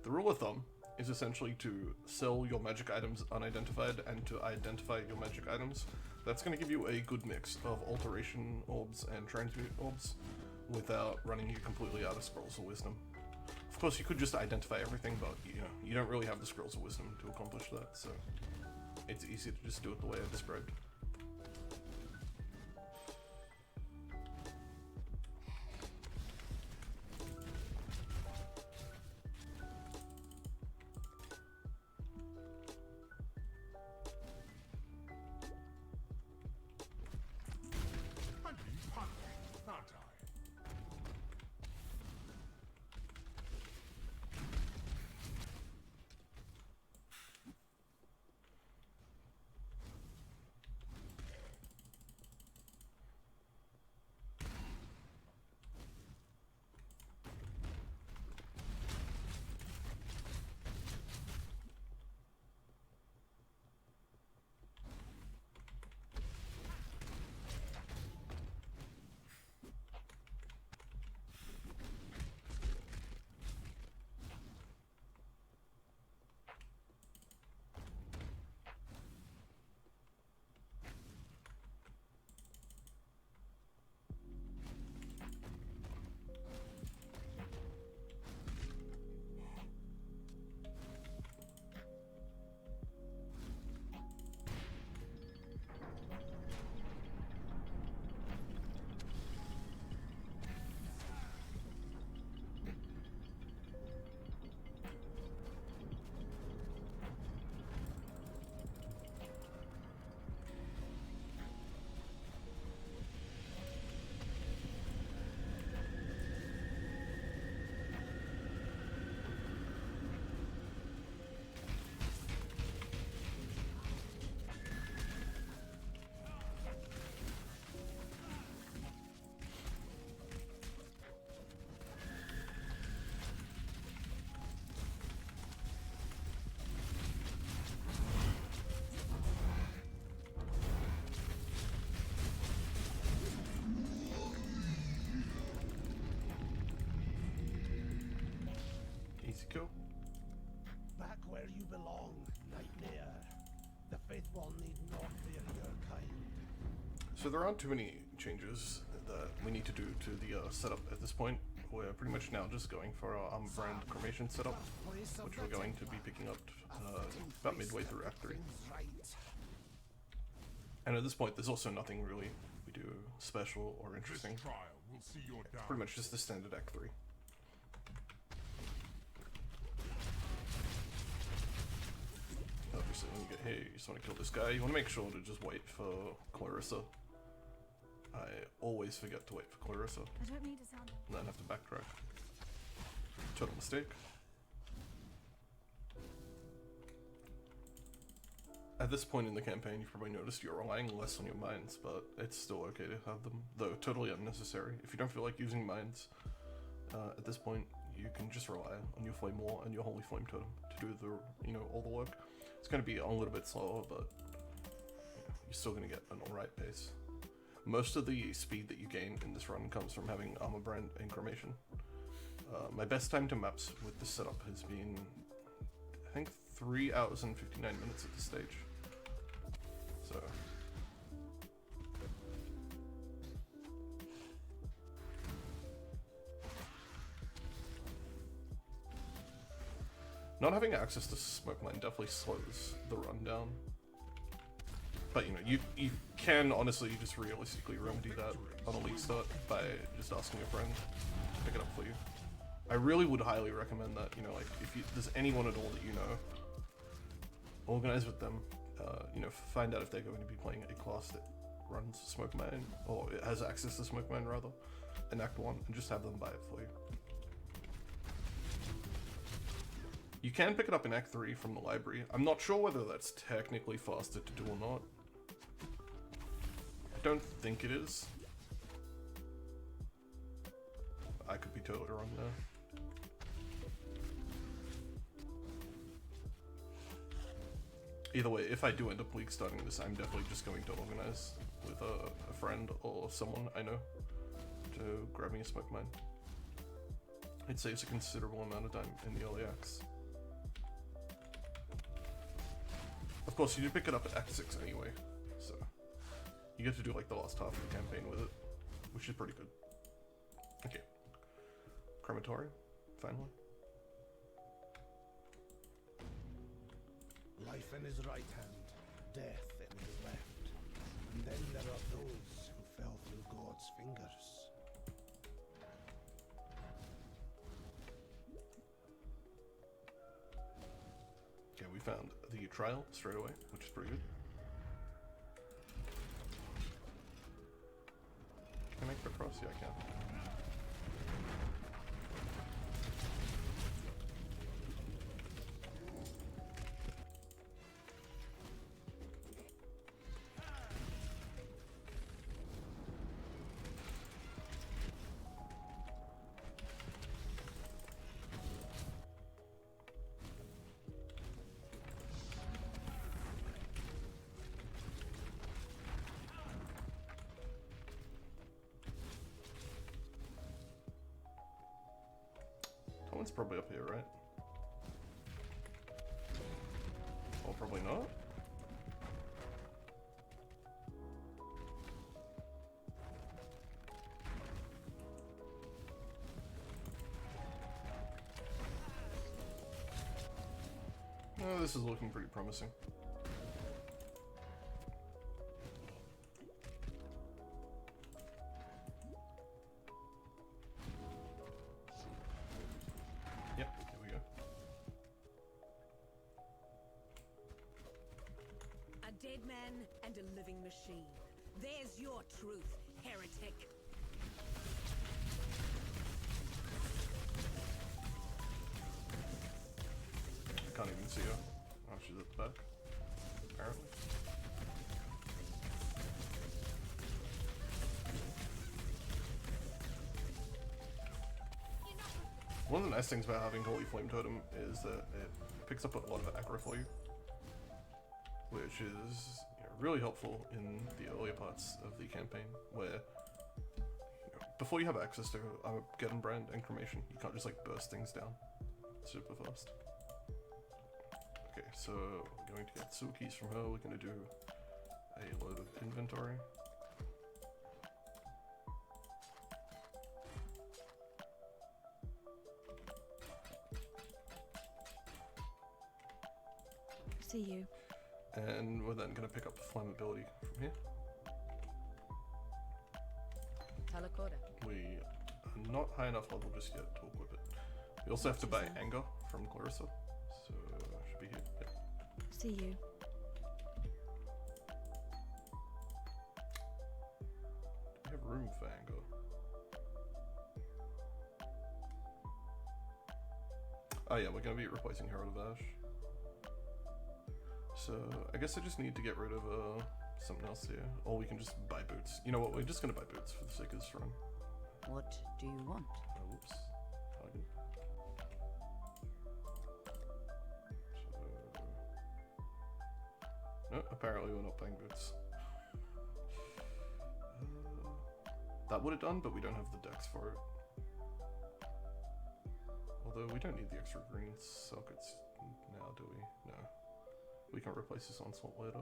The rule of thumb is essentially to sell your magic items unidentified and to identify your magic items. That's going to give you a good mix of alteration orbs and transmute orbs without running you completely out of scrolls of wisdom. Of course, you could just identify everything, but you don't really have the scrolls of wisdom to accomplish that, so it's easy to just do it the way I described. So there aren't too many changes that we need to do to the setup at this point. We're pretty much now just going for our armor brand cremation setup, which we're going to be picking up about midway through Act 3. And at this point, there's also nothing really we do special or interesting. It's pretty much just the standard Act 3. Obviously, when you get here, you just want to kill this guy. You want to make sure to just wait for Clarissa. I always forget to wait for Clarissa. I don't mean to sound. And then have to backtrack. Total mistake. At this point in the campaign, you've probably noticed you're relying less on your mines, but it's still okay to have them, though totally unnecessary. If you don't feel like using mines, at this point, you can just rely on your Flame Wall and your Holy Flame Totem to do the, you know, all the work. It's going to be a little bit slower, but you know, you're still going to get an alright pace. Most of the speed that you gain in this run comes from having Armor Brand and Cremation. My best time to maps with this setup has been, I think, 3 hours and 59 minutes at this stage. So not having access to Smoke Mine definitely slows the run down. But you know, you can honestly just realistically remedy that on a league start by just asking a friend to pick it up for you. I really would highly recommend that, you know, like if there's anyone at all that you know, organize with them, you know, find out if they're going to be playing a class that runs Smoke Mine, or it has access to Smoke Mine rather, in Act 1, and just have them buy it for you. You can pick it up in Act 3 from the library. I'm not sure whether that's technically faster to do or not. I don't think it is. I could be totally wrong there. Either way, if I do end up league starting this, I'm definitely just going to organize with a friend or someone I know to grab me a Smoke Mine. It saves a considerable amount of time in the early acts. Of course, you do pick it up at Act 6 anyway, so you get to do like the last half of the campaign with it, which is pretty good. Okay. Crematory, finally. Life in his right hand, death in his left. And then there are those who fell through God's fingers. Okay, we found the trial straight away, which is pretty good. Can I make it across? Yeah, I can. One's probably up here, right? Or probably not. Oh, this is looking pretty promising. Dead man and a living machine. There's your truth, heretic. I can't even see her. Oh, she's at the back, apparently. One of the nice things about having Holy Flame Totem is that it picks up a lot of aggro for you, which is, you know, really helpful in the earlier parts of the campaign, where, you know, before you have access to Get and Brand and Cremation, you can't just like burst things down super fast. Okay, so we're going to get Soul Keys from her. We're going to do a load of inventory. See you. And we're then going to pick up flammability from here. Talakoda. We are not high enough level just yet to equip it. We also have to buy anger from Clarissa, so should be here. Yep. See you. Do we have room for anger? Oh yeah, we're going to be replacing Herald of Ash. So I guess I just need to get rid of something else here. Or we can just buy boots. You know what, we're just going to buy boots for the sake of this run. What do you want? Oh, whoops. Pardon. So... No, apparently we're not buying boots. That would have done, but we don't have the dex for it. Although we don't need the extra green sockets now, do we? No. We can replace this onslaught later.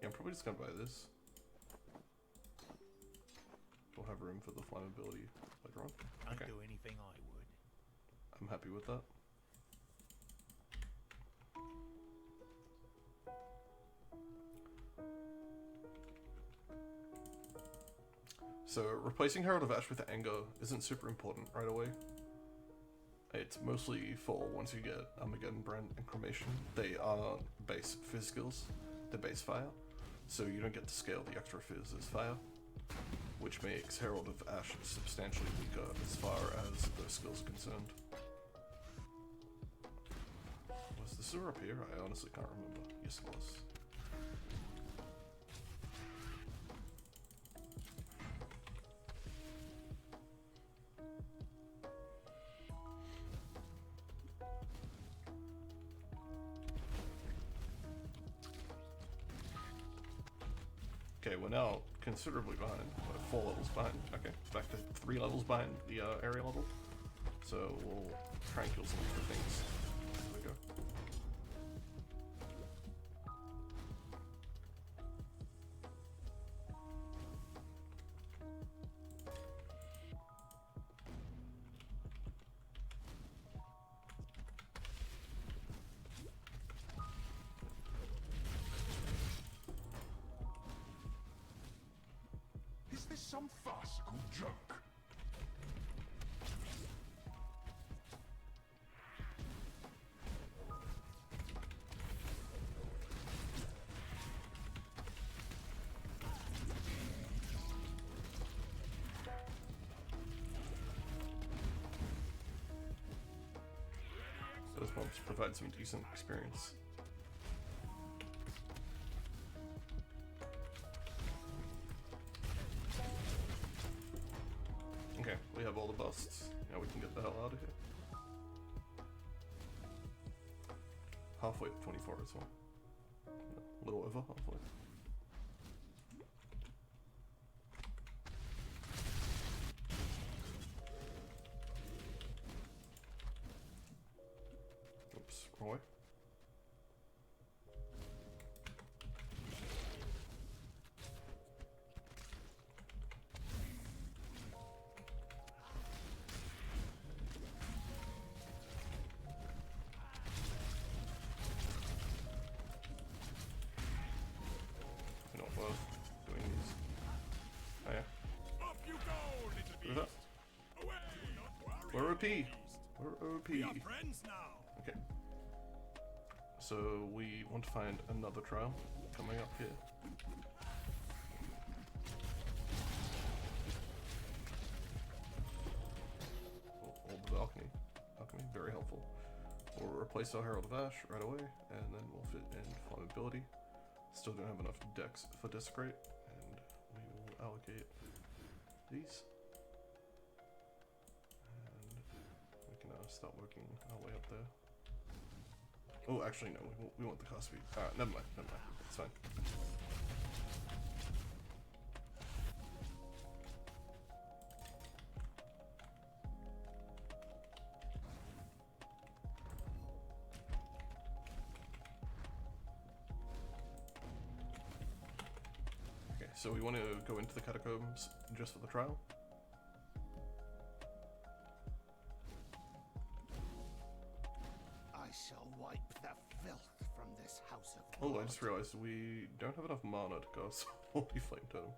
Yeah, I'm probably just gonna buy this. We'll have room for the flammability later on. I'd Okay. do anything I would. I'm happy with that. So replacing Herald of Ash with Anger isn't super important right away. It's mostly for once you get Armageddon, Brand, and Cremation. They are base fizz skills. They're base fire. So you don't get to scale the extra fizz as fire, which makes Herald of Ash substantially weaker as far as those skills are concerned. Was the sewer up here? I honestly can't remember. Yes, it was. Okay, we're now considerably behind. We're 4 levels behind. Okay, back to 3 levels behind the area level. So we'll try and kill some of the things. There we go. Is this some farcical joke? Those mobs provide some decent experience. Okay, we have all the busts. Now we can get the hell out of here. Halfway to 24 as well. A little over halfway. Oops, wrong way. You're not both doing these. Oh yeah. Up you go, little Who's that? beast. Away, not We're worry, OP. beast. We're OP. We are friends now. Okay. So we want to find another trial coming up here. Or the balcony. Alchemy, very helpful. We'll replace our Herald of Ash right away, and then we'll fit in flammability. Still don't have enough dex for Desecrate, and we will allocate these. And we can start working our way up there. Oh, actually, no, we want the cost speed. Alright, never mind, it's fine. Okay, so we want to go into the catacombs just for the trial. I shall wipe the filth from this house of Oh, I blood. just realized we don't have enough mana to cast Holy Flame Totem.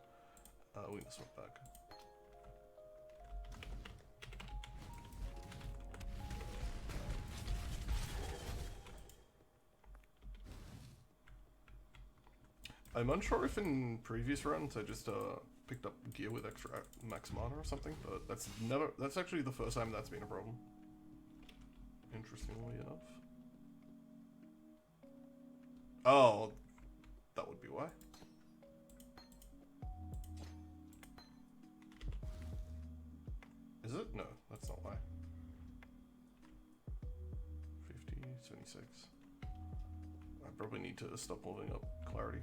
We need to swap back. I'm unsure if in previous runs I just picked up gear with extra max mana or something, but that's actually the first time that's been a problem. Interestingly enough. Oh, that would be why. Is it? No, that's not why. 50, 76. I probably need to stop holding up clarity.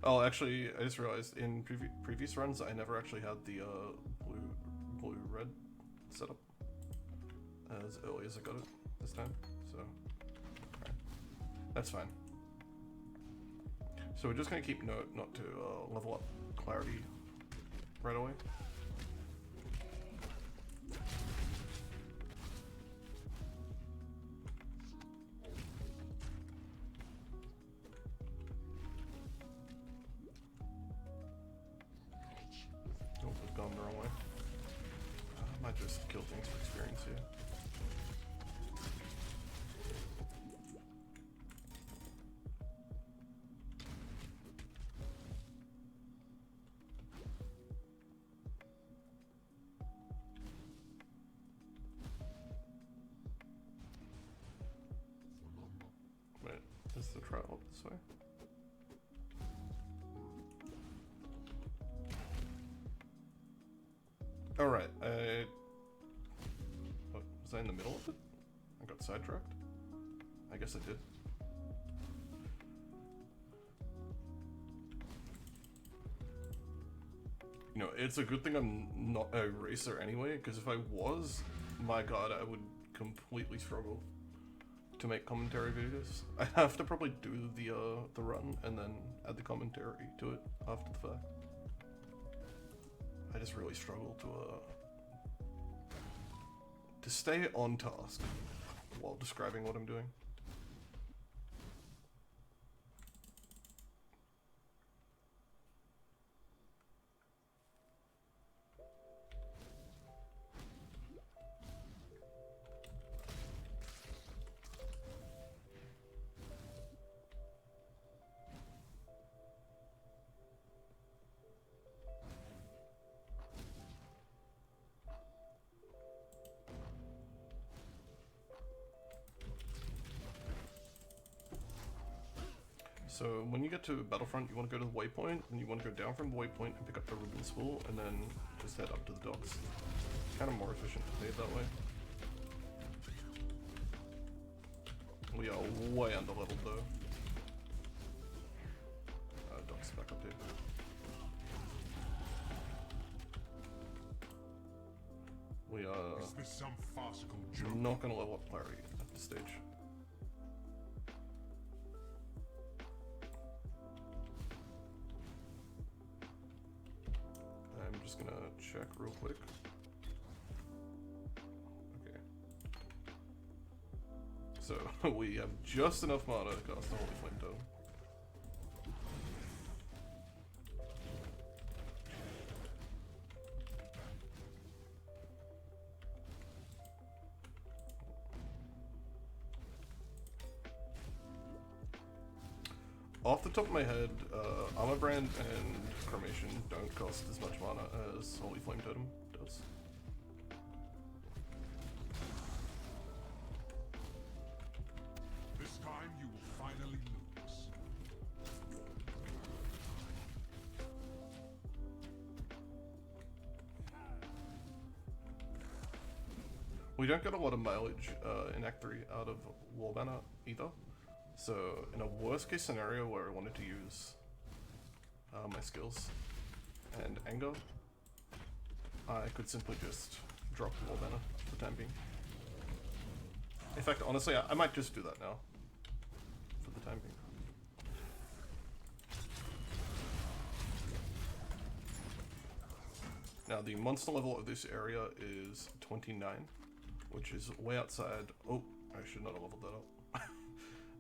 Oh, actually, I just realized in previous runs I never actually had the blue-red setup as early as I got it this time, so alright. That's fine. So we're just gonna keep note not to level up clarity right away. Oh, we've gone the wrong way. I might just kill things for experience here. Wait, is the trail up this way? Alright, what, was I in the middle of it? I got sidetracked? I guess I did. You know, it's a good thing I'm not a racer anyway, because if I was, my god, I would completely struggle to make commentary videos. I have to probably do the run and then add the commentary to it after the fact. I just really struggle to stay on task while describing what I'm doing. So when you get to Battlefront, you want to go to the waypoint, and you want to go down from the waypoint and pick up the ribbon spool, and then just head up to the docks. It's kind of more efficient to play it that way. We are way under leveled though. Docks back up here. We are Is this some farcical joke? not going to level up clarity at this stage. I'm just gonna check real quick. Okay. So we have just enough mana to cast the Holy Flame Totem. Off the top of my head, Armor Brand and Cremation don't cost as much mana as Holy Flame Totem does. This time you will finally lose. We don't get a lot of mileage in Act 3 out of War Banner either. So in a worst case scenario where I wanted to use my skills and anger, I could simply just drop War Banner for the time being. In fact, honestly, I might just do that now for the time being. Now the monster level of this area is 29, which is way outside. Oh, I should not have leveled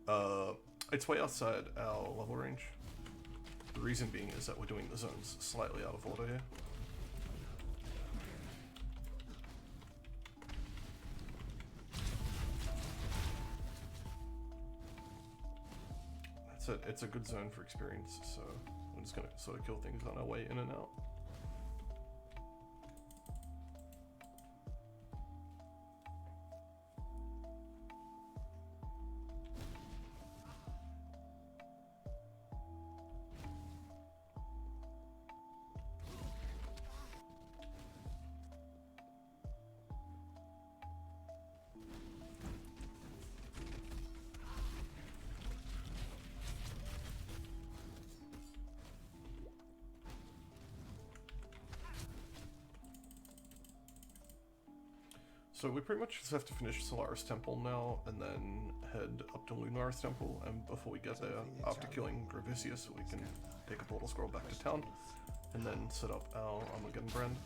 that up. It's way outside our level range. The reason being is that we're doing the zones slightly out of order here. That's it. It's a good zone for experience, so I'm just gonna sort of kill things on our way in and out. So we pretty much just have to finish Solaris Temple now, and then head up to Lunaris Temple, and before we get there, after killing Gravicius, we can take a portal scroll back to town, and then set up our Armageddon brand.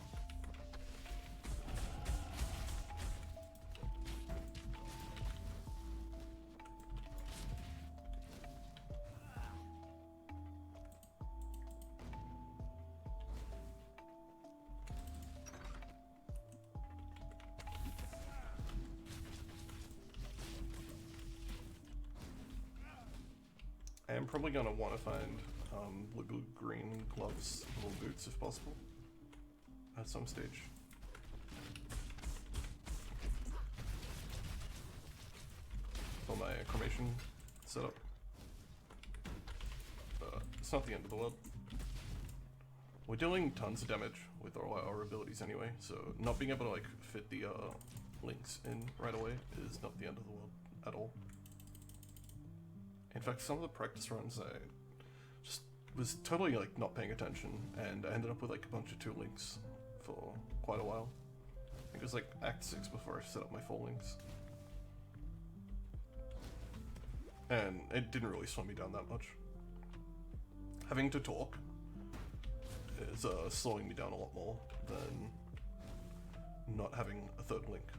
I'm probably gonna want to find blue green gloves, little boots if possible, at some stage. For my cremation setup. It's not the end of the world. We're dealing tons of damage with all our abilities anyway, so not being able to like fit the links in right away is not the end of the world at all. In fact, some of the practice runs I just was totally like not paying attention, and I ended up with like a bunch of 2 links for quite a while. I think it was like Act 6 before I set up my 4 links. And it didn't really slow me down that much. Having to talk is slowing me down a lot more than not having a 3rd link.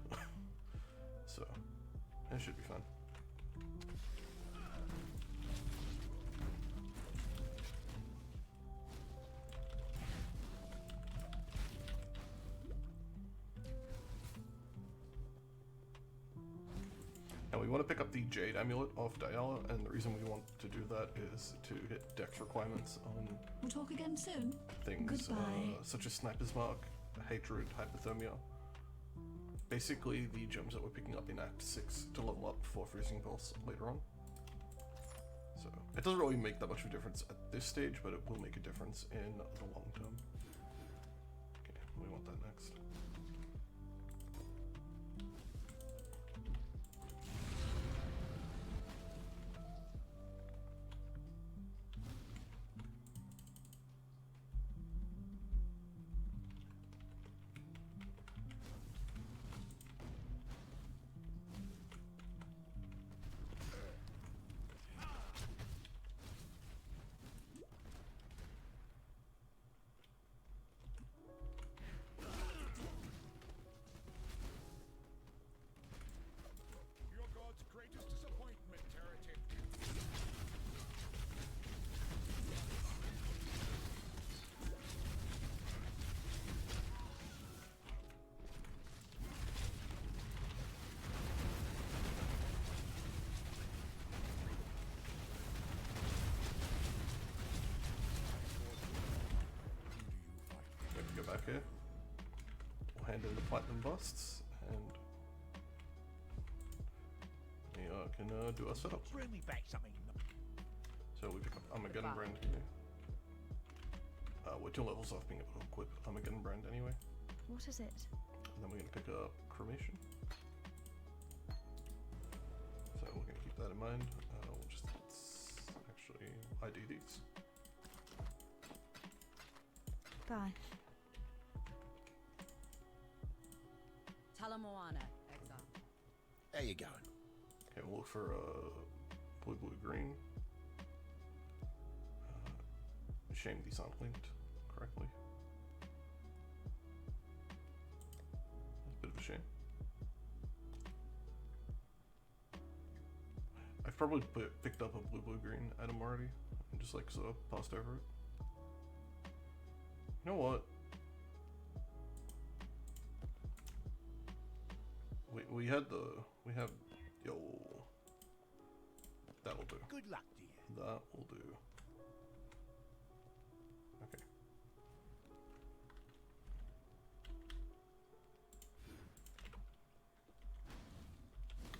So, it should be fun. Now we want to pick up the Jade Amulet off Diala, and the reason we want to do that is to hit dex requirements on We'll talk again soon. things Goodbye. such as Sniper's Mark, Hatred, Hypothermia. Basically the gems that we're picking up in Act 6 to level up for Freezing Pulse later on. So it doesn't really make that much of a difference at this stage, but it will make a difference in the long term. Okay, we want that next. Your god's greatest disappointment, heretic. We have to go back here. We'll hand in the platinum busts, and we can do our setup. Bring me back something. So we pick up Armageddon brand here. We're 2 levels off being able to equip Armageddon brand anyway. What is it? And then we're going to pick up cremation. So we're going to keep that in mind. We'll just actually ID these. Bye. Talamoana, exile. There you going. Okay, we'll look for blue, blue, green. Shame these aren't linked correctly. probably picked up a blue-green item already and just like sort of passed over it. You know what? We have yo. That'll do. Good luck to you. That will do. Okay.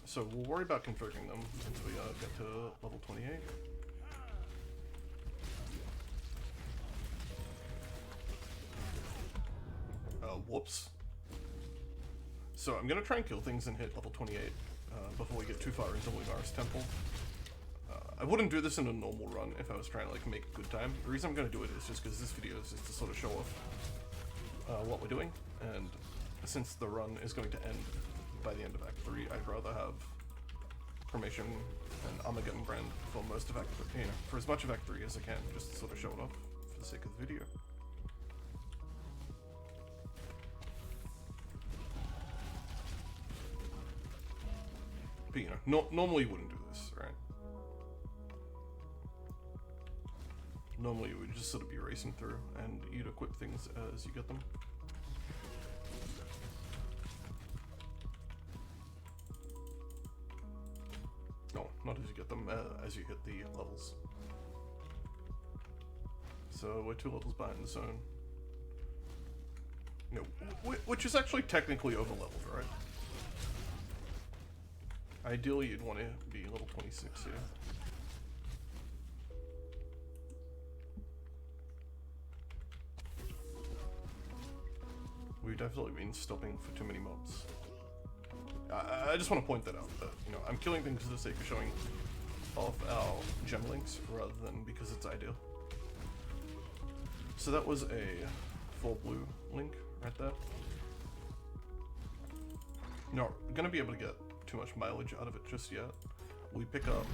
So we'll worry about converting them once we get to level 28. Whoops. So I'm gonna try and kill things and hit level 28 before we get too far into Lunaris Temple. I wouldn't do this in a normal run if I was trying to like make good time. The reason I'm gonna do it is just because this video is just to sort of show off what we're doing, and since the run is going to end by the end of Act 3, I'd rather have Cremation and Armageddon Brand for most of Act 3, you know, for as much of Act 3 as I can, just to sort of show it off for the sake of the video. But you know, normally you wouldn't do this, right? Normally you would just sort of be racing through and you'd equip things as you get them. No, not as you get them, as you hit the levels. So we're 2 levels behind the zone. You know, which is actually technically over leveled, right? Ideally, you'd want to be level 26 here. We've definitely been stopping for too many mobs. I just want to point that out, that, you know, I'm killing things for the sake of showing off our gem links rather than because it's ideal. So that was a 4 blue link right there. Not gonna be able to get too much mileage out of it just yet. We pick up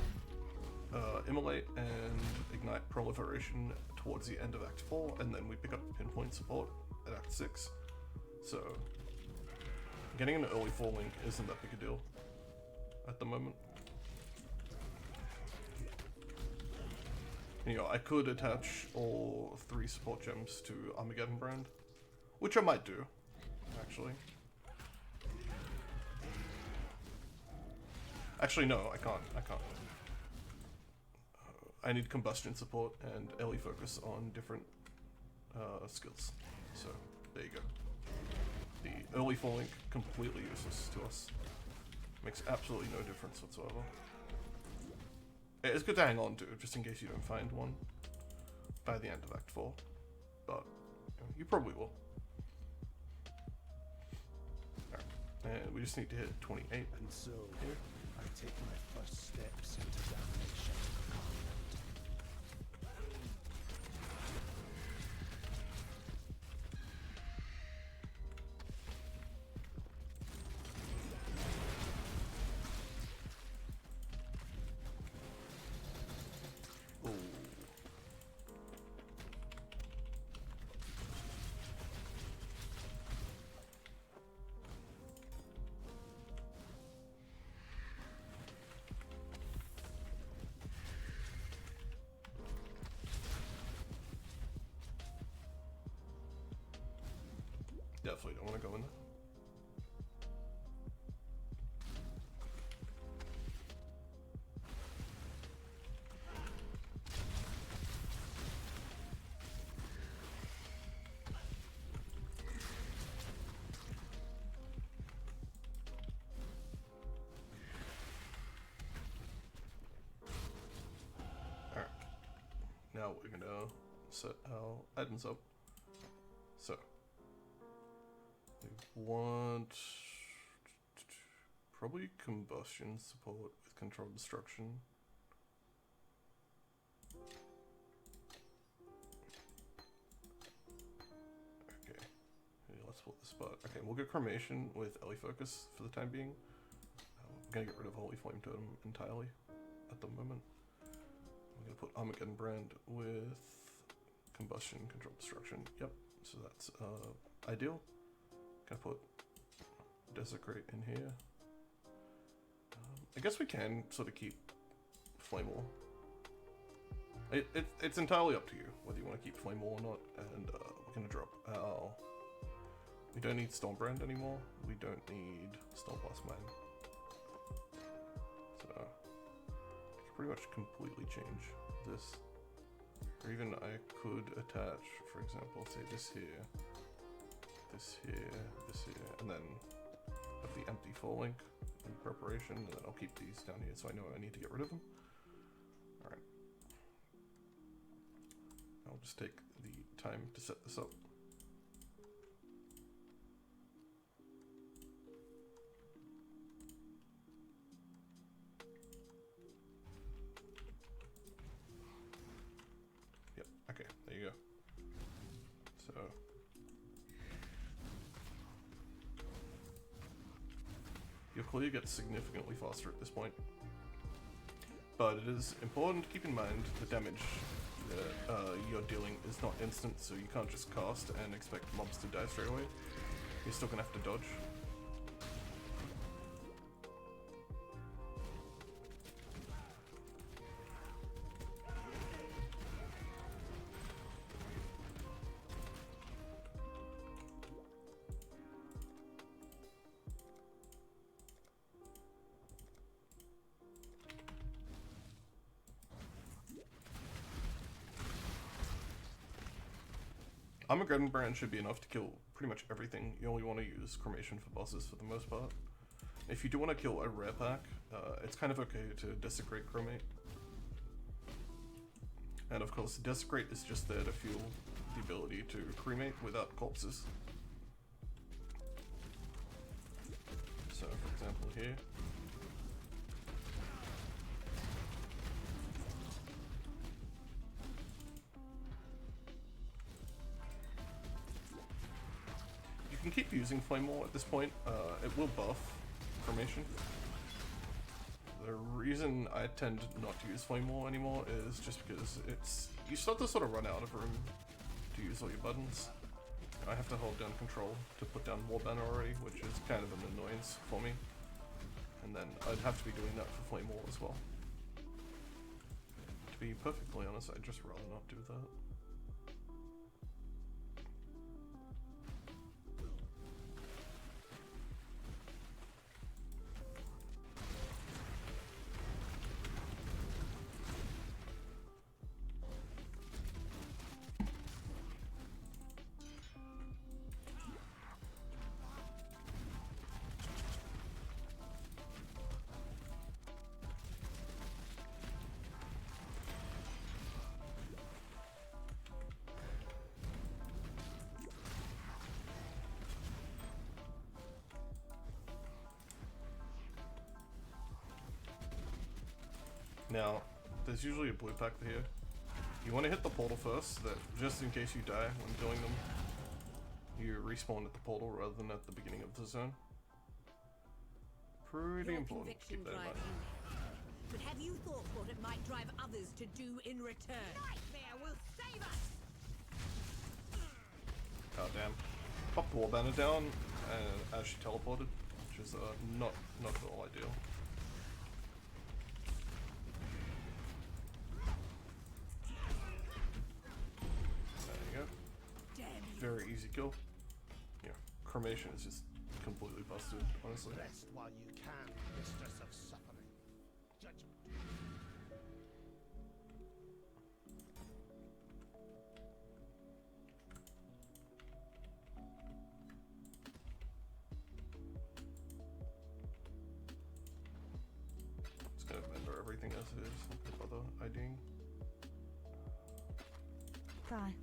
Immolate and Ignite Proliferation towards the end of Act 4, and then we pick up Pinpoint Support at Act 6. So getting an early 4 link isn't that big a deal at the moment. You know, I could attach all 3 support gems to Armageddon Brand, which I might do, actually. Actually, no, I can't. I need combustion support and LE focus on different skills. So, there you go. The early 4 link, completely useless to us. Makes absolutely no difference whatsoever. It's good to hang on to, just in case you don't find one by the end of Act 4. But, you probably will. Alright, and we just need to hit 28. And so, here. I take my first steps into damnation. Definitely don't want to go in there. Alright. Now we're gonna set our items up. So we want probably combustion support with controlled destruction. Okay, let's pull this spot. Okay, we'll get cremation with LE focus for the time being. I'm gonna get rid of Holy Flame Totem entirely at the moment. I'm gonna put Armageddon Brand with combustion controlled destruction. Yep, so that's ideal. Gonna put Desecrate in here. I guess we can sort of keep Flame Wall. It's entirely up to you whether you want to keep Flame Wall or not, and we're going to drop our... We don't need Stormbrand anymore, we don't need Stormblast Mine. So, I can pretty much completely change this. Or even I could attach, for example, say this here, this here, this here, and then have the empty full link in preparation, and then I'll keep these down here so I know I need to get rid of them. Alright. I'll just take the time to set this up. Yep, okay, there you go. So your clear gets significantly faster at this point, but it is important to keep in mind the damage that you're dealing is not instant, so you can't just cast and expect mobs to die straight away. You're still gonna have to dodge. Armageddon Brand should be enough to kill pretty much everything. You only want to use Cremation for bosses for the most part. If you do want to kill a rare pack, it's kind of okay to Desecrate Cremate. And of course, Desecrate is just there to fuel the ability to cremate without corpses. So, for example here, you can keep using Flame Wall at this point. It will buff Cremation. The reason I tend not to use Flame Wall anymore is just because you start to sort of run out of room to use all your buttons. I have to hold down Control to put down War Banner already, which is kind of an annoyance for me. And then I'd have to be doing that for Flame Wall as well. To be perfectly honest, I'd just rather not do that. Now, there's usually a blue pack here. You want to hit the portal first, so that just in case you die when killing them, you respawn at the portal rather than at the beginning of the zone. Pretty important to keep that in mind. But have you thought what it might drive others to do in return? Nightmare will save us! Oh damn. Pop the War Banner down as she teleported, which is not at all ideal. Very easy kill. Yeah, Cremation is just completely busted, honestly. Rest while you can, mistress of suffering. Judgment. Just gonna render everything as it is, no bother IDing. Bye.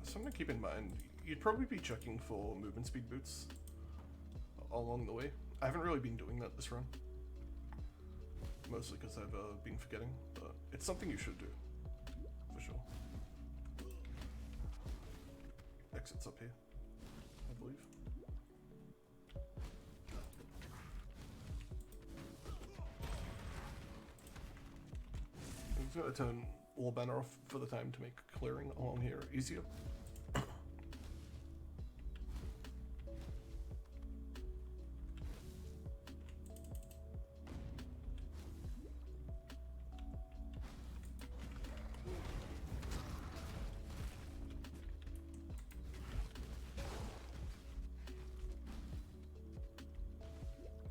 Something to keep in mind, you'd probably be checking for movement speed boots all along the way. I haven't really been doing that this run, mostly because I've been forgetting, but it's something you should do, for sure. Exit's up here, I believe. I'm just going to turn War Banner off for the time to make clearing along here easier.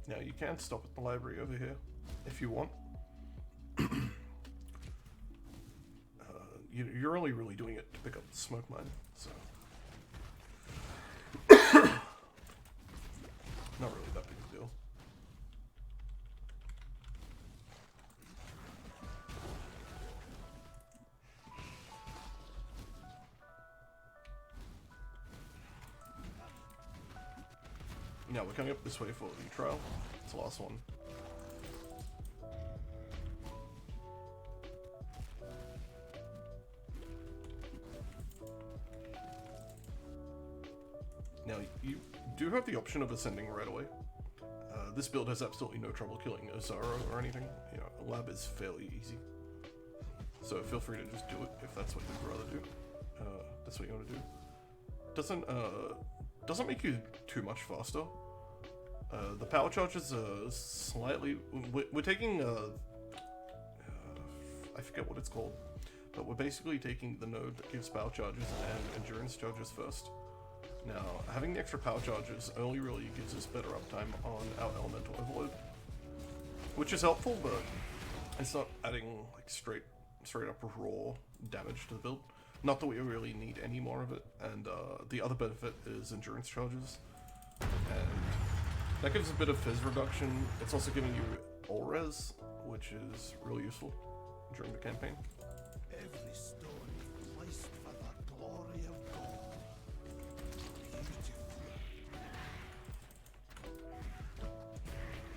Now you can stop at the library over here if you want. You're only really doing it to pick up the smoke mine, so not really that big a deal. Now we're coming up this way for the trial. It's the last one. Now you do have the option of ascending right away. This build has absolutely no trouble killing a Zara or anything. You know, a lab is fairly easy. So feel free to just do it if that's what you'd rather do. That's what you want to do. Doesn't make you too much faster. The power charges are slightly... We're taking... I forget what it's called. But we're basically taking the node that gives power charges and endurance charges first. Now, having the extra power charges only really gives us better uptime on our elemental overload. Which is helpful, but it's not adding like straight up raw damage to the build. Not that we really need any more of it. And the other benefit is endurance charges. And that gives a bit of fizz reduction. It's also giving you all res, which is really useful during the campaign. Every stone placed for the glory of God.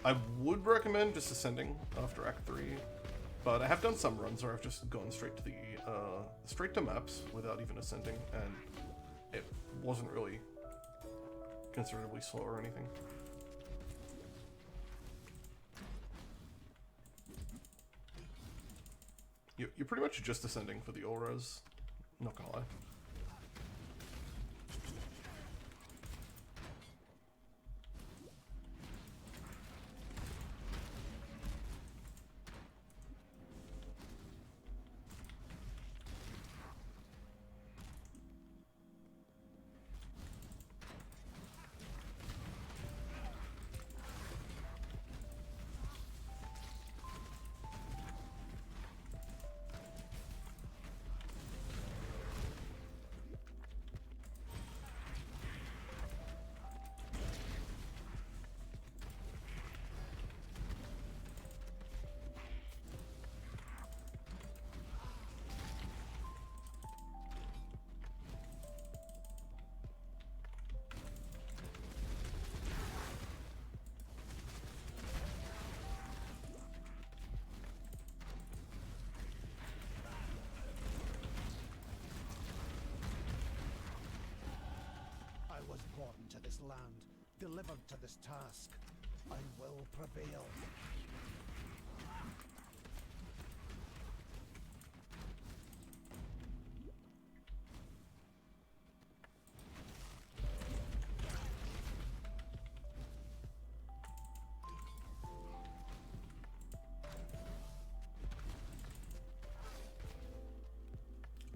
I would recommend just ascending after Act 3, but I have done some runs where I've just gone straight to the straight to maps without even ascending, and it wasn't really considerably slow or anything. You're pretty much just ascending for the auras, not gonna lie. Born to this land, delivered to this task. I will prevail.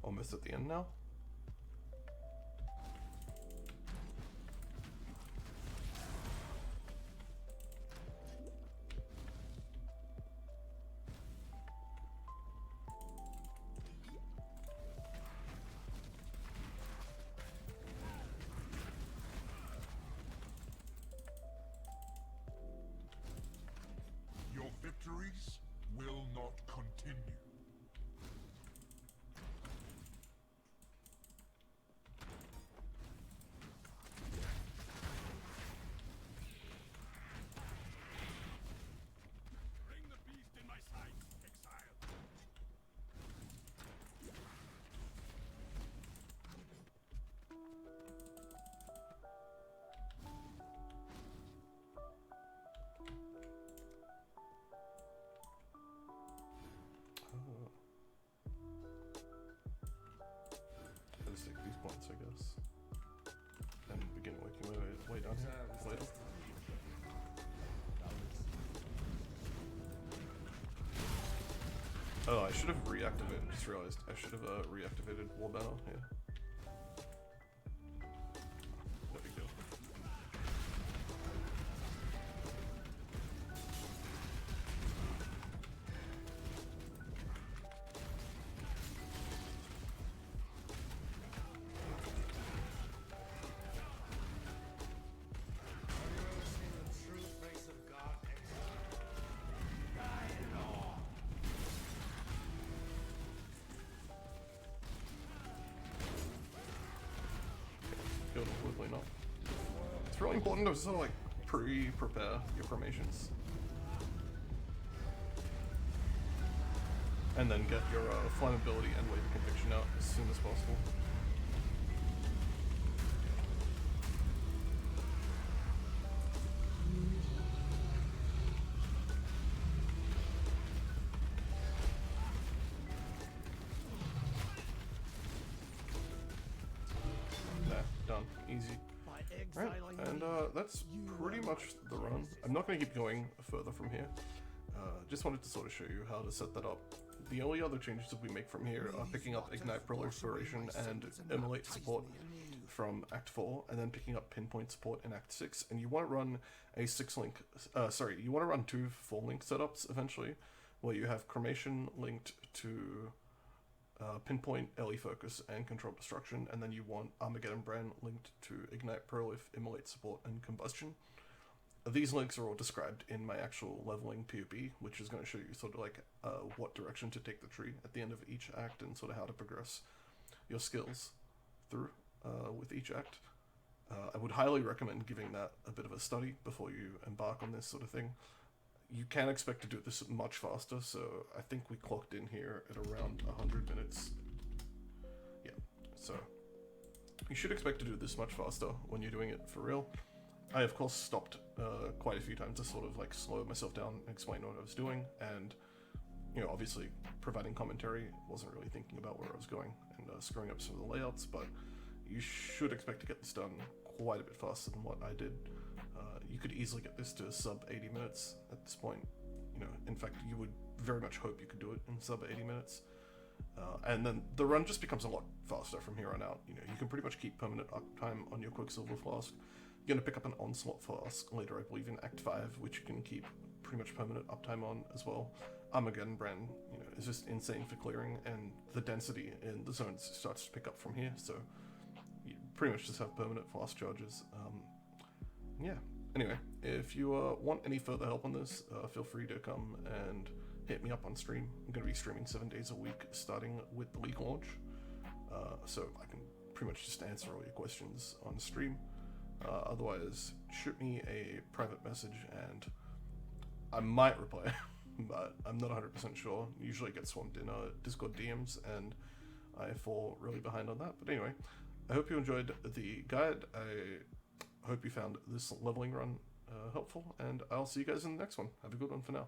Almost at the end now. Your victories will not continue. Bring the beast in my sight, exile. Let's take these points, I guess. And begin working my way down here later. Oh, I should have reactivated. Just realized I should have reactivated War Banner. Yeah. No big deal. important to sort of like prepare your formations. And then get your flammability and wave conviction out as soon as possible. Done. Easy. Right, and that's pretty much the run. I'm not going to keep going further from here. Just wanted to sort of show you how to set that up. The only other changes that we make from here are picking up Ignite Proliferation and Immolate support from Act 4, and then picking up Pinpoint support in Act 6. And you want to run a 6-link, you want to run 2 4-link setups eventually, where you have Cremation linked to Pinpoint, LE Focus, and Control Destruction, and then you want Armageddon Brand linked to Ignite Prolif, Immolate Support, and Combustion. These links are all described in my actual leveling POB, which is going to show you sort of like what direction to take the tree at the end of each act and sort of how to progress your skills through with each act. I would highly recommend giving that a bit of a study before you embark on this sort of thing. You can expect to do this much faster, so I think we clocked in here at around 100 minutes. Yeah, so you should expect to do this much faster when you're doing it for real. I, of course, stopped quite a few times to sort of like slow myself down and explain what I was doing, and, you know, obviously providing commentary, wasn't really thinking about where I was going and screwing up some of the layouts, but you should expect to get this done quite a bit faster than what I did. You could easily get this to sub 80 minutes at this point. You know, in fact, you would very much hope you could do it in sub 80 minutes. And then the run just becomes a lot faster from here on out. You know, you can pretty much keep permanent uptime on your Quicksilver Flask. You're going to pick up an Onslaught Flask later, I believe, in Act 5, which you can keep pretty much permanent uptime on as well. Armageddon Brand, you know, is just insane for clearing, and the density in the zones starts to pick up from here, so you pretty much just have permanent flask charges. Yeah. Anyway, if you want any further help on this, feel free to come and hit me up on stream. I'm going to be streaming 7 days a week, starting with the League launch, so I can pretty much just answer all your questions on stream. Otherwise, shoot me a private message and I might reply, but I'm not 100% sure. Usually I get swamped in Discord DMs and I fall really behind on that. But anyway, I hope you enjoyed the guide. I hope you found this leveling run helpful, and I'll see you guys in the next one. Have a good one for now.